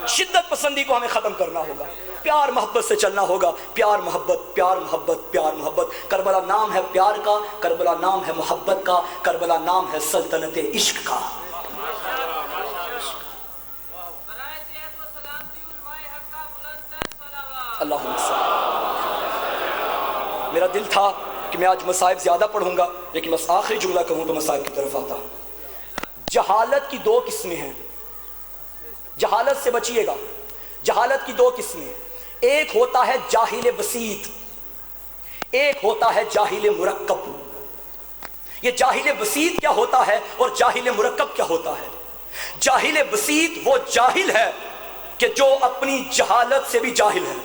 شدت پسندی کو ہمیں ختم کرنا ہوگا، پیار محبت سے چلنا ہوگا، پیار محبت، پیار محبت، پیار محبت۔ کربلا نام ہے پیار کا، کربلا نام ہے محبت کا، کربلا نام ہے سلطنت عشق کا۔ اللہم صل۔ میرا دل تھا کہ میں آج مصائب زیادہ پڑھوں گا، لیکن بس آخری جملہ کہوں تو مصائب کی طرف آتا ہوں۔ جہالت کی 2 قسمیں ہیں، جہالت سے بچیے گا۔ جہالت کی 2 قسمیں، ایک ہوتا ہے جاہل بسیط، ایک ہوتا ہے جاہل مرکب۔ یہ جاہل بسیط کیا ہوتا ہے اور جاہل مرکب کیا ہوتا ہے؟ جاہل بسیط وہ جاہل ہے کہ جو اپنی جہالت سے بھی جاہل ہے،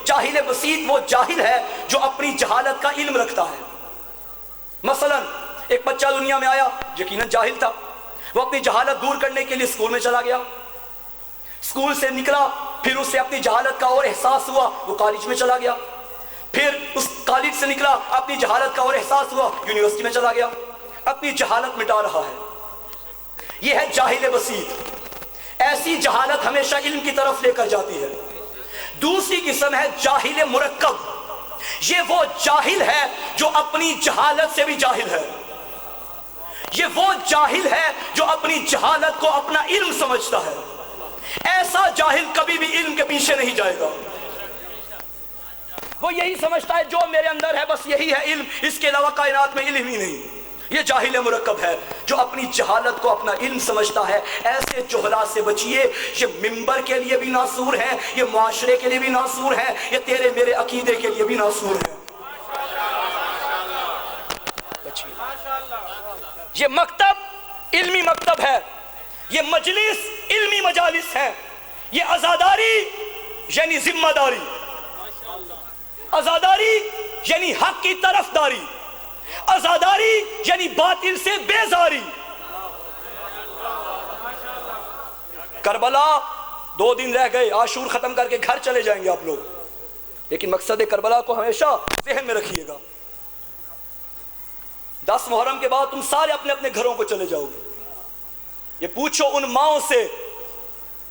جاہل بسیط وہ جاہل ہے جو اپنی جہالت کا علم رکھتا ہے۔ مثلا ایک بچہ دنیا میں آیا، یقیناً جاہل تھا، وہ اپنی جہالت دور کرنے کے لیے اسکول میں چلا گیا، اسکول سے نکلا، پھر اسے اپنی جہالت کا اور احساس ہوا، وہ کالج میں چلا گیا، پھر اس کالج سے نکلا، اپنی جہالت کا اور احساس ہوا، یونیورسٹی میں چلا گیا، اپنی جہالت مٹا رہا ہے۔ یہ ہے جاہل بسیط۔ ایسی جہالت ہمیشہ علم کی طرف لے کر جاتی ہے۔ دوسری قسم ہے جاہل مرکب، یہ وہ جاہل ہے جو اپنی جہالت سے بھی جاہل ہے، یہ وہ جاہل ہے جو اپنی جہالت کو اپنا علم سمجھتا ہے۔ ایسا جاہل کبھی بھی علم کے پیچھے نہیں جائے گا، وہ یہی سمجھتا ہے جو میرے اندر ہے بس یہی ہے علم، اس کے علاوہ کائنات میں علم ہی نہیں۔ یہ جاہل مرکب ہے جو اپنی جہالت کو اپنا علم سمجھتا ہے۔ ایسے جہلا سے بچیے، یہ ممبر کے لیے بھی ناصور ہے، یہ معاشرے کے لیے بھی ناصور ہے، یہ تیرے میرے عقیدے کے لیے بھی ناصور ہے۔ یہ مکتب علمی مکتب ہے، یہ مجلس علمی مجالس ہے، یہ عزاداری یعنی ذمہ داری، عزاداری یعنی حق کی طرف داری، عزاداری یعنی باطل سے بیزاری۔ کربلا 2 دن رہ گئے، عاشور ختم کر کے گھر چلے جائیں گے آپ لوگ، لیکن مقصد کربلا کو ہمیشہ ذہن میں رکھیے گا۔ 10 محرم کے بعد تم سارے اپنے اپنے گھروں کو چلے جاؤ گے۔ یہ پوچھو ان ماؤں سے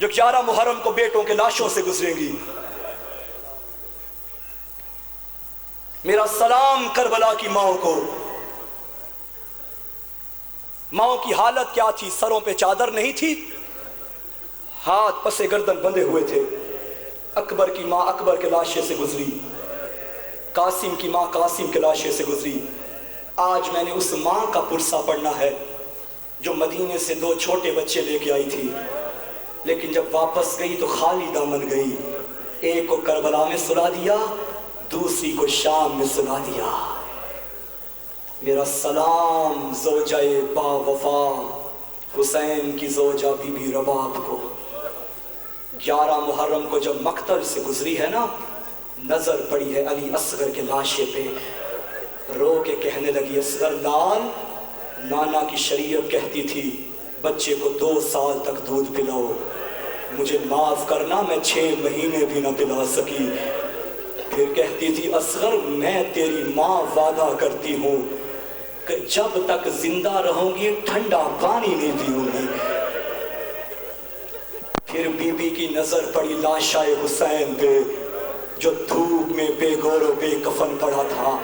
جو 11 محرم کو بیٹوں کے لاشوں سے گزریں گی۔ میرا سلام کربلا کی ماؤں کو۔ ماؤں کی حالت کیا تھی؟ سروں پہ چادر نہیں تھی، ہاتھ پسے گردن بندھے ہوئے تھے۔ اکبر کی ماں اکبر کے لاشے سے گزری، قاسم کی ماں قاسم کے لاشے سے گزری۔ آج میں نے اس ماں کا پرسہ پڑھنا ہے جو مدینے سے 2 چھوٹے بچے لے کے آئی تھی۔ لیکن جب واپس گئی تو خالی دامن گئی. ایک کو کربلا میں سلا دیا, دوسری کو شام میں سلا دیا. میرا سلام زوجہ با وفا حسین کی زوجہ بی بی رباب کو. 11 محرم کو جب مقتل سے گزری ہے نا, نظر پڑی ہے علی اصغر کے لاشے پہ, رو کے کہنے لگی, اصغر لال, نانا کی شریعت کہتی تھی بچے کو 2 سال تک دودھ پلاؤ, مجھے معاف کرنا میں 6 مہینے بھی نہ پلا سکی. پھر کہتی تھی, اصغر میں تیری ماں وعدہ کرتی ہوں کہ جب تک زندہ رہوں گی ٹھنڈا پانی نہیں پیوں گی. پھر بی بی کی نظر پڑی لاشائے حسین پہ جو دھوپ میں بے گور و بے کفن پڑا تھا.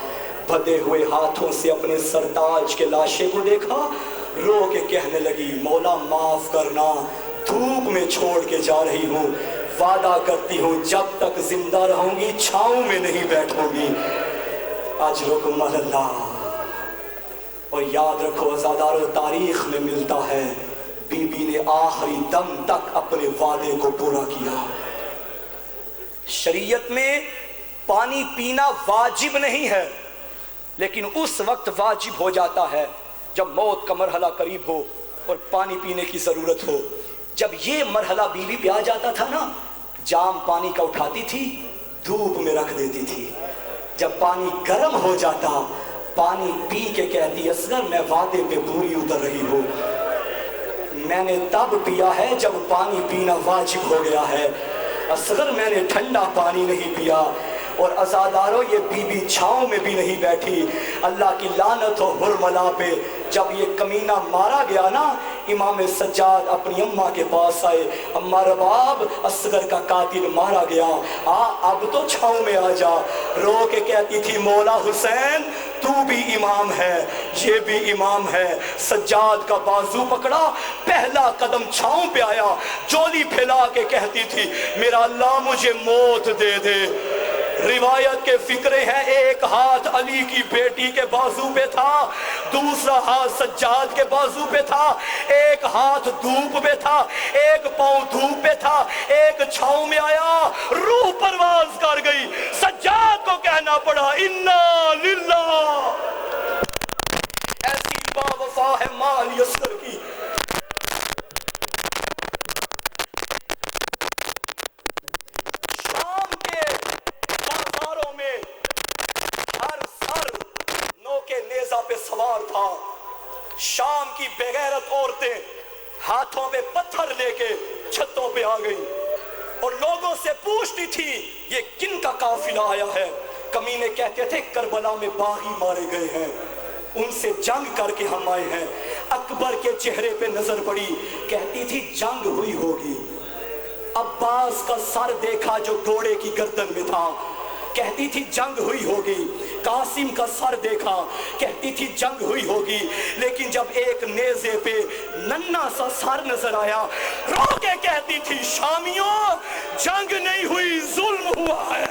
بھدے ہوئے ہاتھوں سے اپنے سرتاج کے لاشے کو دیکھا, رو کے کہنے لگی, مولا معاف کرنا, دھوپ میں چھوڑ کے جا رہی ہوں, وعدہ کرتی ہوں جب تک زندہ رہوں گی چھاؤں میں نہیں بیٹھوں گی. اجرکم اللہ. اور یاد رکھو عزادارو, تاریخ میں ملتا ہے بی بی نے آخری دم تک اپنے وعدے کو پورا کیا. شریعت میں پانی پینا واجب نہیں ہے, لیکن اس وقت واجب ہو جاتا ہے جب موت کا مرحلہ قریب ہو اور پانی پینے کی ضرورت ہو. جب یہ مرحلہ بیوی پہ آ جاتا تھا نا, جام پانی کا اٹھاتی تھی, دھوپ میں رکھ دیتی تھی. جب پانی گرم ہو جاتا, پانی پی کے کہتی, اصغر میں وعدے پہ پوری اتر رہی ہوں, میں نے تب پیا ہے جب پانی پینا واجب ہو گیا ہے. اصغر میں نے ٹھنڈا پانی نہیں پیا. اور عزادارو, یہ بی بی چھاؤں میں بھی نہیں بیٹھی. اللہ کی لعنت ہو حرملا پہ. جب یہ کمینہ مارا گیا نا, امام سجاد اپنی اماں کے پاس آئے, اماں رباب اصغر کا قاتل مارا گیا, اب تو چھاؤں میں آ جا. رو کے کہتی تھی, مولا حسین تو بھی امام ہے, یہ بھی امام ہے. سجاد کا بازو پکڑا, پہلا قدم چھاؤں پہ آیا, جولی پھیلا کے کہتی تھی, میرا اللہ مجھے موت دے دے. روایت کے فکرے ہیں, ایک ہاتھ علی کی بیٹی کے بازو پہ تھا, دوسرا ہاتھ سجاد کے بازو پہ تھا, ایک ہاتھ دھوپ پہ تھا, ایک پاؤں دھوپ پہ تھا, ایک چھاؤں میں آیا, روح پرواز کر گئی. سجاد کو کہنا پڑا, انا للہ. ایسی با وفا ہے ماں علی اصغر کی. پہ سوار تھا. شام کی بغیرت عورتیں ہاتھوں میں پتھر لے کے چھتوں پہ آ گئی اور لوگوں سے پوچھتی تھی یہ کن کا قافلہ آیا ہے. کمینے کہتے تھے کربلا میں باغی مارے گئے ہیں, ان سے جنگ کر کے ہم آئے ہیں. اکبر کے چہرے پہ نظر پڑی, کہتی تھی جنگ ہوئی ہوگی. عباس کا سر دیکھا جو گھوڑے کی گردن میں تھا, کہتی تھی جنگ ہوئی ہوگی. قاسم کا سر دیکھا, کہتی تھی جنگ ہوئی ہوگی. لیکن جب ایک نیزے پہ ننھا سا سر نظر آیا, رو کے کہتی تھی, شامیوں جنگ نہیں ہوئی, ظلم ہوا ہے.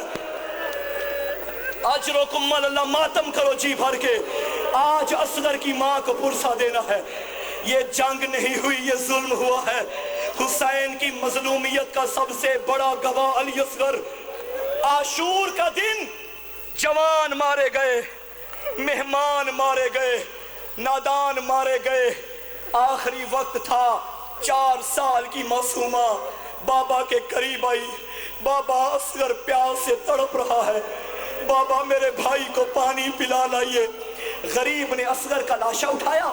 اجرکم اللہ, ماتم کرو جی بھر کے. آج اصغر کی ماں کو پرسا دینا ہے, یہ جنگ نہیں ہوئی, یہ ظلم ہوا ہے. حسین کی مظلومیت کا سب سے بڑا گواہ علی اصغر. عاشور کا دن جوان مارے گئے, مہمان مارے گئے, نادان مارے گئے. آخری وقت تھا, 4 سال کی معصومہ بابا کے قریب آئی, بابا اصغر پیاس سے تڑپ رہا ہے, بابا میرے بھائی کو پانی پلا لائیے. غریب نے اصغر کا لاشا اٹھایا,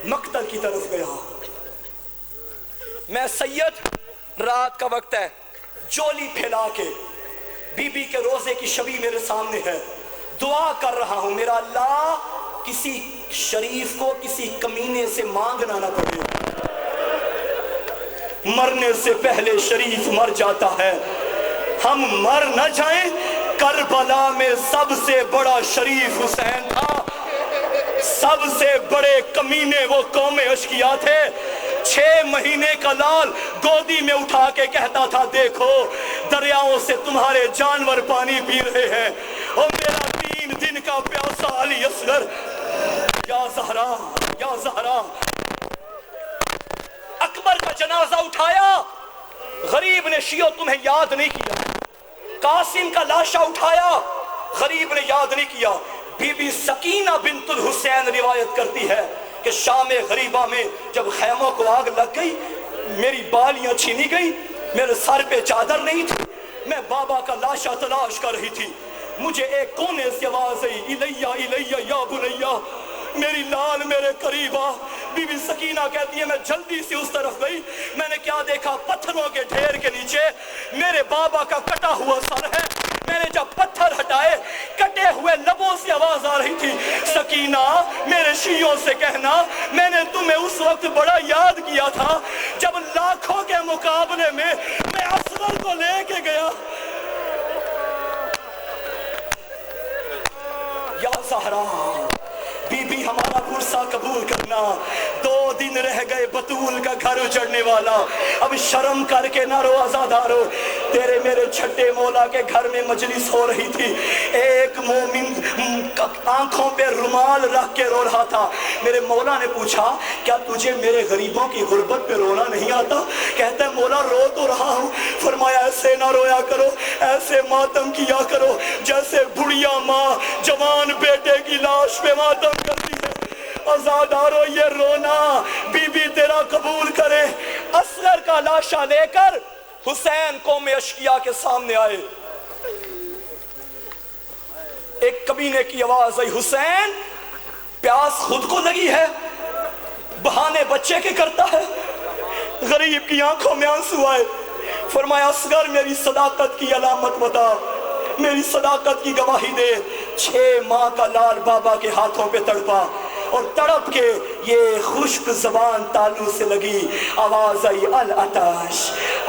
مقتل کی طرف گیا. میں سید, رات کا وقت ہے, جولی پھیلا کے بی بی کے روزے کی شبی میرے سامنے ہے, دعا کر رہا ہوں, میرا اللہ کسی شریف کو کسی کمینے سے مانگنا نہ پڑے. مرنے سے پہلے شریف مر جاتا ہے, ہم مر نہ جائیں. کربلا میں سب سے بڑا شریف حسین تھا, سب سے بڑے کمینے وہ قوم اشقیا تھے. 6 مہینے کا لال گودی میں اٹھا کے کہتا تھا, دیکھو دریاؤں سے تمہارے جانور پانی پی رہے ہیں, اور میرا 3 دن کا پیاسا علی اصغر. یا زہرا, یا زہرا. اکبر کا جنازہ اٹھایا, غریب نے شیعو تمہیں یاد نہیں کیا، قاسم کا لاشا اٹھایا، غریب نے یاد نہیں کیا۔ بی بی سکینہ بنت الحسین روایت کرتی ہے کہ شام غریبہ میں جب خیموں کو آگ لگ گئی، میری بالیاں چھینی گئی، میرے سر پہ چادر نہیں تھی، میں بابا کا لاشا تلاش کر رہی تھی، مجھے ایک کونے سے آواز آئی، الیہ الیہ یا بنیہ، میری لال میرے قریب آ۔ بی بی سکینہ کہتی ہے میں جلدی سے اس طرف گئی، میں نے کیا دیکھا، پتھروں کے ڈھیر کے نیچے میرے بابا کا کٹا ہوا سر ہے۔ میں نے جب پتھر ہٹائے، کٹے ہوئے لبوں سے آواز آ رہی تھی، سکینہ میرے شیعوں سے کہنا میں نے تمہیں اس وقت بڑا یاد کیا تھا جب لاکھوں کے مقابلے میں اصغر کو لے کے گیا۔ یا زہرا بی بی ہمارا پرسہ قبول کرنا، 2 دن رہ گئے بطول کا گھر اجڑنے والا، اب شرم کر کے نہ رو عزادارو، تیرے میرے چھٹے مولا کے گھر میں مجلس ہو رہی تھی، ایک مومن آنکھوں پہ رومال رکھ کے رو رہا تھا۔ میرے مولا نے پوچھا کیا تجھے میرے غریبوں کی غربت پہ رونا نہیں آتا؟ کہتا ہے مولا رو تو رہا ہوں۔ فرمایا ایسے نہ رویا کرو، ایسے ماتم کیا کرو جیسے بڑھیا ماں جوان بیٹے کی لاش پہ ماتم کرتی ہے۔ عزادارو یہ رونا بی بی تیرا قبول کرے۔ اصغر کا لاشا لے کر حسین قوم اشقیاء کے سامنے آئے، ایک کمینے کی آواز آئی، حسین پیاس خود کو لگی ہے، بہانے بچے کے کرتا ہے۔ غریب کی آنکھوں میں آنسو آئے، فرمایا اصغر میری صداقت کی علامت بتا، میری صداقت کی گواہی دے۔ 6 ماہ کا لال بابا کے ہاتھوں پہ تڑپا اور تڑپ کے یہ خشک زبان تالو سے لگی، آواز آئی العطش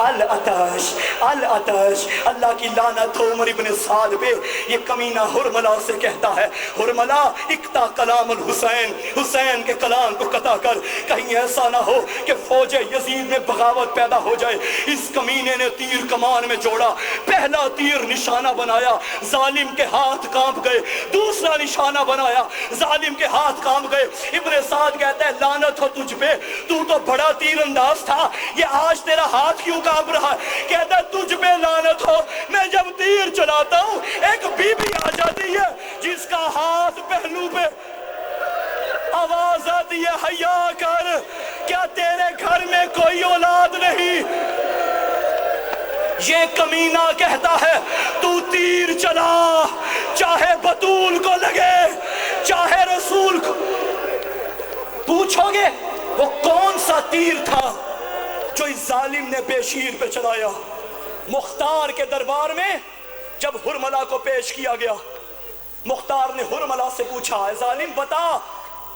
العطش العطش۔ اللہ کی لعنت ہو عمر ابن سعد پہ، یہ کمینہ حرملہ سے کہتا ہے، حرملہ اقطع کلام الحسین، حسین کے کلام کو قطع کر، کہیں ایسا نہ ہو کہ فوج یزید میں بغاوت پیدا ہو جائے۔ اس کمینے نے تیر کمان میں جوڑا، پہلا تیر نشانہ بنایا، ظالم کے ہاتھ کانپ گئے، دوسرا نشانہ بنایا، ظالم کے ہاتھ کانپ گئے۔ ابن سعد کہتا ہے لعنت ہو تجھ پہ، تو بڑا تیر انداز تھا، یہ آج تیرا ہاتھ کیوں کانپ رہا ہے؟ کہتا ہے تجھ پہ لعنت ہو، میں جب تیر چلاتا ہوں ایک بی بی آ جاتی ہے جس کا ہاتھ پہلو پہ، آواز آتی ہے حیا کر، کیا تیرے گھر میں کوئی اولاد نہیں؟ یہ کمینہ کہتا ہے تو تیر چلا، چاہے بطول کو لگے چاہے رسول کو۔ پوچھو گے وہ کون سا تیر تھا جو اس ظالم نے بے شیر پہ چلایا؟ مختار کے دربار میں جب حرملہ کو پیش کیا گیا، مختار نے حرملہ سے پوچھا اے ظالم بتا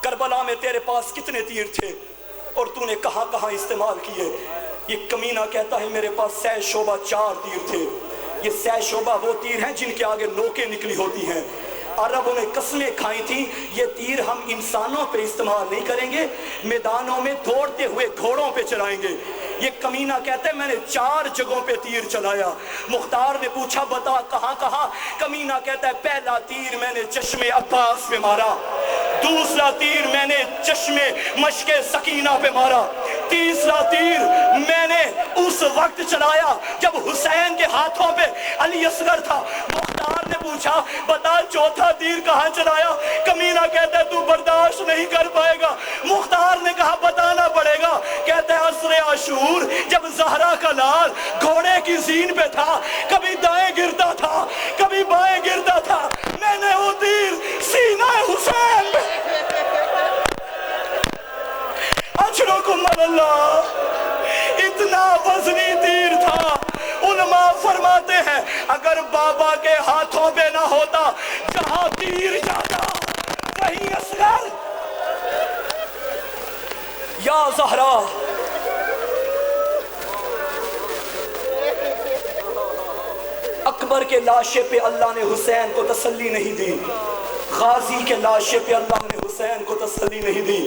کربلا میں تیرے پاس کتنے تیر تھے اور تو نے کہاں کہاں استعمال کیے؟ یہ کمینہ کہتا ہے میرے پاس 100 شعبہ 4 تیر تھے۔ یہ 100 شعبہ وہ تیر ہیں جن کے آگے نوکیں نکلی ہوتی ہیں۔ عربوں نے قسمیں کھائی تھیں یہ تیر ہم انسانوں پہ استعمال نہیں کریں گے، میدانوں میں دوڑتے ہوئے گھوڑوں پہ چلائیں گے۔ یہ کمینہ کہتا ہے میں نے 4 جگہوں پہ تیر چلایا۔ مختار نے پوچھا بتا کہاں کہاں؟ کمینہ کہتا ہے پہلا تیر میں نے چشم عباس پہ مارا، دوسرا تیر میں نے چشم مشک سکینہ پہ مارا، تیسرا تیر میں نے اس وقت چلایا جب حسین کے ہاتھوں پہ علی اصغر تھا۔ مختار نے پوچھا بتا چوتھا تیر کہاں چلایا؟ کمینہ کہتا ہے تو برداشت نہیں کر پائے گا۔ مختار نے کہا بتانا پڑے گا۔ کہتا ہے عصر عاشور جب زہرا کا لال گھوڑے کی زین پہ تھا، کبھی دائیں گرتا تھا کبھی بائیں گرتا تھا، میں نے وہ تیر سینہ حسین پہ اجرکم اللہ، اتنا وزنی تیر تھا۔ علماء فرماتے ہیں اگر بابا کے ہاتھوں پہ نہ ہوتا جہاں تیر جاتا وہیں اصغر۔ یا زہرا اکبر کے لاشے پہ اللہ نے حسین کو تسلی نہیں دی، غازی کے لاشے پہ اللہ نے حسین کو تسلی نہیں دی۔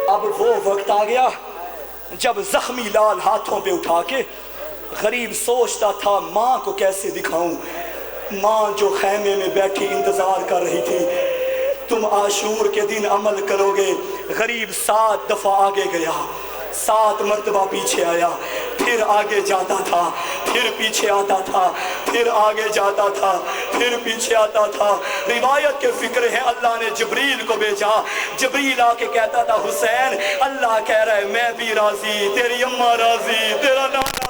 اب وہ وقت آ گیا جب زخمی لال ہاتھوں پہ اٹھا کے غریب سوچتا تھا ماں کو کیسے دکھاؤں، ماں جو خیمے میں بیٹھی انتظار کر رہی تھی تم عاشور کے دن عمل کرو گے۔ غریب 7 دفعہ آگے گیا، 7 مرتبہ پیچھے آیا، پھر آگے جاتا تھا، پھر پیچھے آتا تھا، پھر آگے جاتا تھا، پھر پیچھے آتا تھا۔ روایت کے فکر ہے اللہ نے جبریل کو بھیجا، جبریل آ کے کہتا تھا حسین اللہ کہہ رہا ہے میں بھی راضی، تیری اماں راضی، تیرا نانا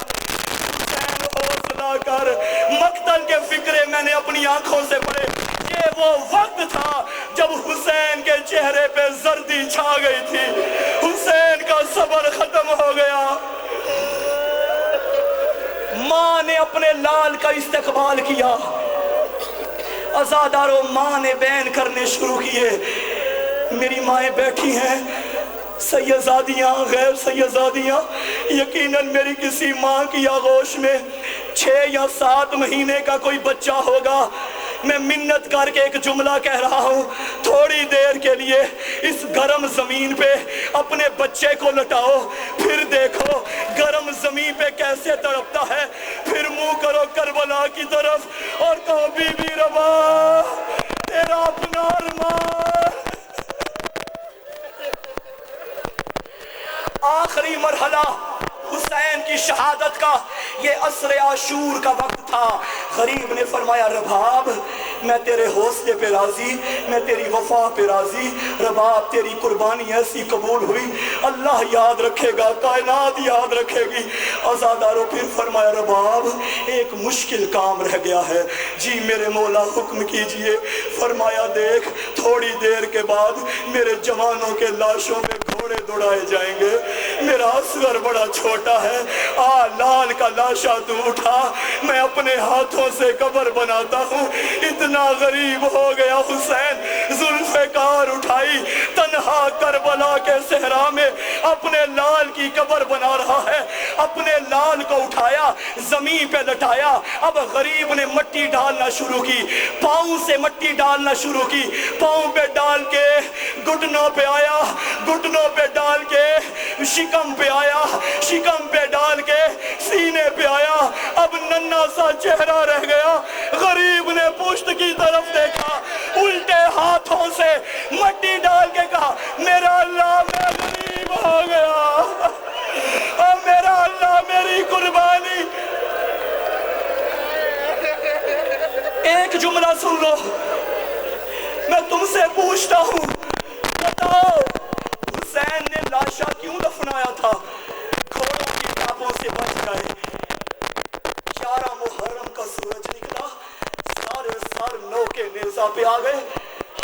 حسین حوصلہ کر۔ مقتل کے فکرے میں نے اپنی آنکھوں سے پڑھے۔ یہ وہ وقت تھا جب حسین کے چہرے پہ زردی چھا گئی تھی، حسین کا صبر ختم ہو گیا۔ ماں نے اپنے لال کا استقبال کیا، عزاداروں ماں نے بیان کرنے شروع کیے۔ میری مائیں بیٹھی ہیں، سیدزادیاں غیر سیدزادیاں، یقیناً میری کسی ماں کی آغوش میں 6 یا 7 مہینے کا کوئی بچہ ہوگا۔ میں منت کر کے ایک جملہ کہہ رہا ہوں، تھوڑی دیر کے لیے اس گرم زمین پہ اپنے بچے کو لٹاؤ، پھر دیکھو گرم زمین پہ کیسے تڑپتا ہے، پھر منہ کرو کربلا کی طرف اور کہو بی بی ربا تیرا اپنا ارمان۔ آخری مرحلہ حسین کی شہادت کا، یہ عصر عاشور کا وقت تھا۔ غریب نے فرمایا رباب میں تیرے حوصلے پہ راضی، میں تیری وفا پہ راضی، رباب تیری قربانی ایسی قبول ہوئی، اللہ یاد رکھے گا، کائنات یاد رکھے گی۔ عزاداروں پھر فرمایا رباب ایک مشکل کام رہ گیا ہے۔ جی میرے مولا حکم کیجئے۔ فرمایا دیکھ تھوڑی دیر کے بعد میرے جوانوں کے لاشوں پہ گھوڑے دوڑائے جائیں گے، میرا اصغر بڑا چھوٹا ہے، لال کا لاشا تو اٹھا، میں اپنے ہاتھوں سے قبر بناتا ہوں۔ اتنا غریب ہو گیا حسین، ذوالفقار اٹھائی، تنہا کربلا کے صحرا میں اپنے لال کی قبر بنا رہا ہے۔ اپنے لال کو اٹھایا، زمین پہ لٹایا، اب غریب نے مٹی ڈالنا شروع کی، پاؤں سے مٹی ڈالنا شروع کی، پاؤں پہ ڈال کے گھٹنوں پہ آیا، گھٹنوں پہ ڈال کے شکم پہ آیا، شکم پہ ڈال کے سینے پہ آیا، اب ننھا سا چہرہ رہ گیا۔ غریب نے پشت کی طرف دیکھا، الٹے ہاتھوں سے مٹی ڈال کے کہا میرا اللہ میں غریب ہو گیا، اور میرا اللہ میری قربانی۔ ایک جملہ سن لو، میں تم سے پوچھتا ہوں بتاؤ حسین نے لاشا کیوں دفنایا تھا؟ گھوڑوں کی ٹاپوں سے بچ گئے۔ 11 محرم کا سورج نکلا، سارے سر نو کے نیزہ پہ آ گئے،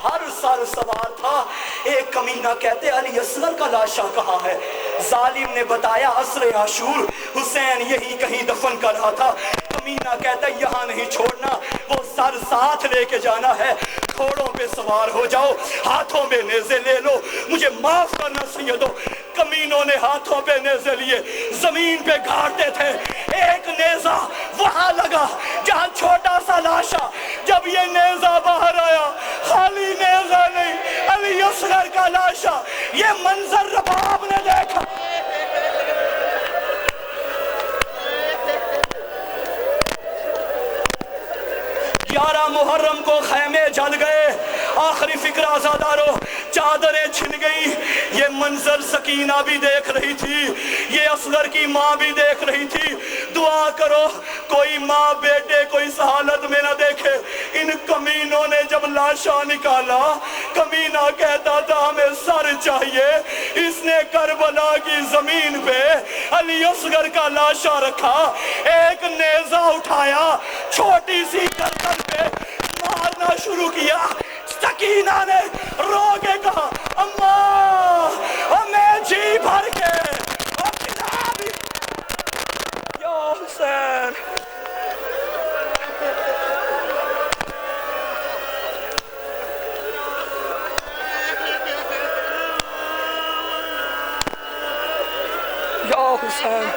ہر سر سوار تھا۔ ایک کمینہ کہتے علی اصغر کا لاشا کہاں ہے؟ ظالم نے بتایا عصر عاشور حسین یہی کہیں دفن کر رہا تھا۔ کمینہ کہتا ہے یہاں نہیں چھوڑنا، وہ سر ساتھ لے کے جانا ہے۔ گھوڑوں پہ سوار ہو جاؤ، ہاتھوں میں نیزے لے لو، مجھے معاف کرنا سیدو۔ کمینوں نے ہاتھوں پہ نیزے لیے، زمین پہ گھاڑتے تھے۔ ایک نیزہ وہاں لگا جہاں چھوٹا سا لاشا، جب یہ نیزہ باہر آیا خالی نیزہ نہیں، علی اصغر کا لاشا۔ یہ منظر رباب نے دیکھا۔ 11 محرم کو خیمے جل گئے، آخری فکر آزاداروں چادریں چھن گئی۔ یہ منظر سکینہ بھی دیکھ رہی تھی، یہ اصغر کی ماں بھی دیکھ رہی تھی۔ دعا کرو کوئی ماں بیٹے کو اس حالت میں نہ دیکھے۔ ان کمینوں نے جب لاشا نکالا، کمینہ کہتا تھا ہمیں سر چاہیے، اس نے کربلا کی زمین پہ علی اصغر کا لاشا رکھا، ایک نیزہ اٹھایا، چھوٹی سی گردن پہ مارنا شروع کیا۔ سکینہ نے رو کے کہا اماں، اور میں جی بھر کے اور پتا بھی یا حسین۔ یا حسین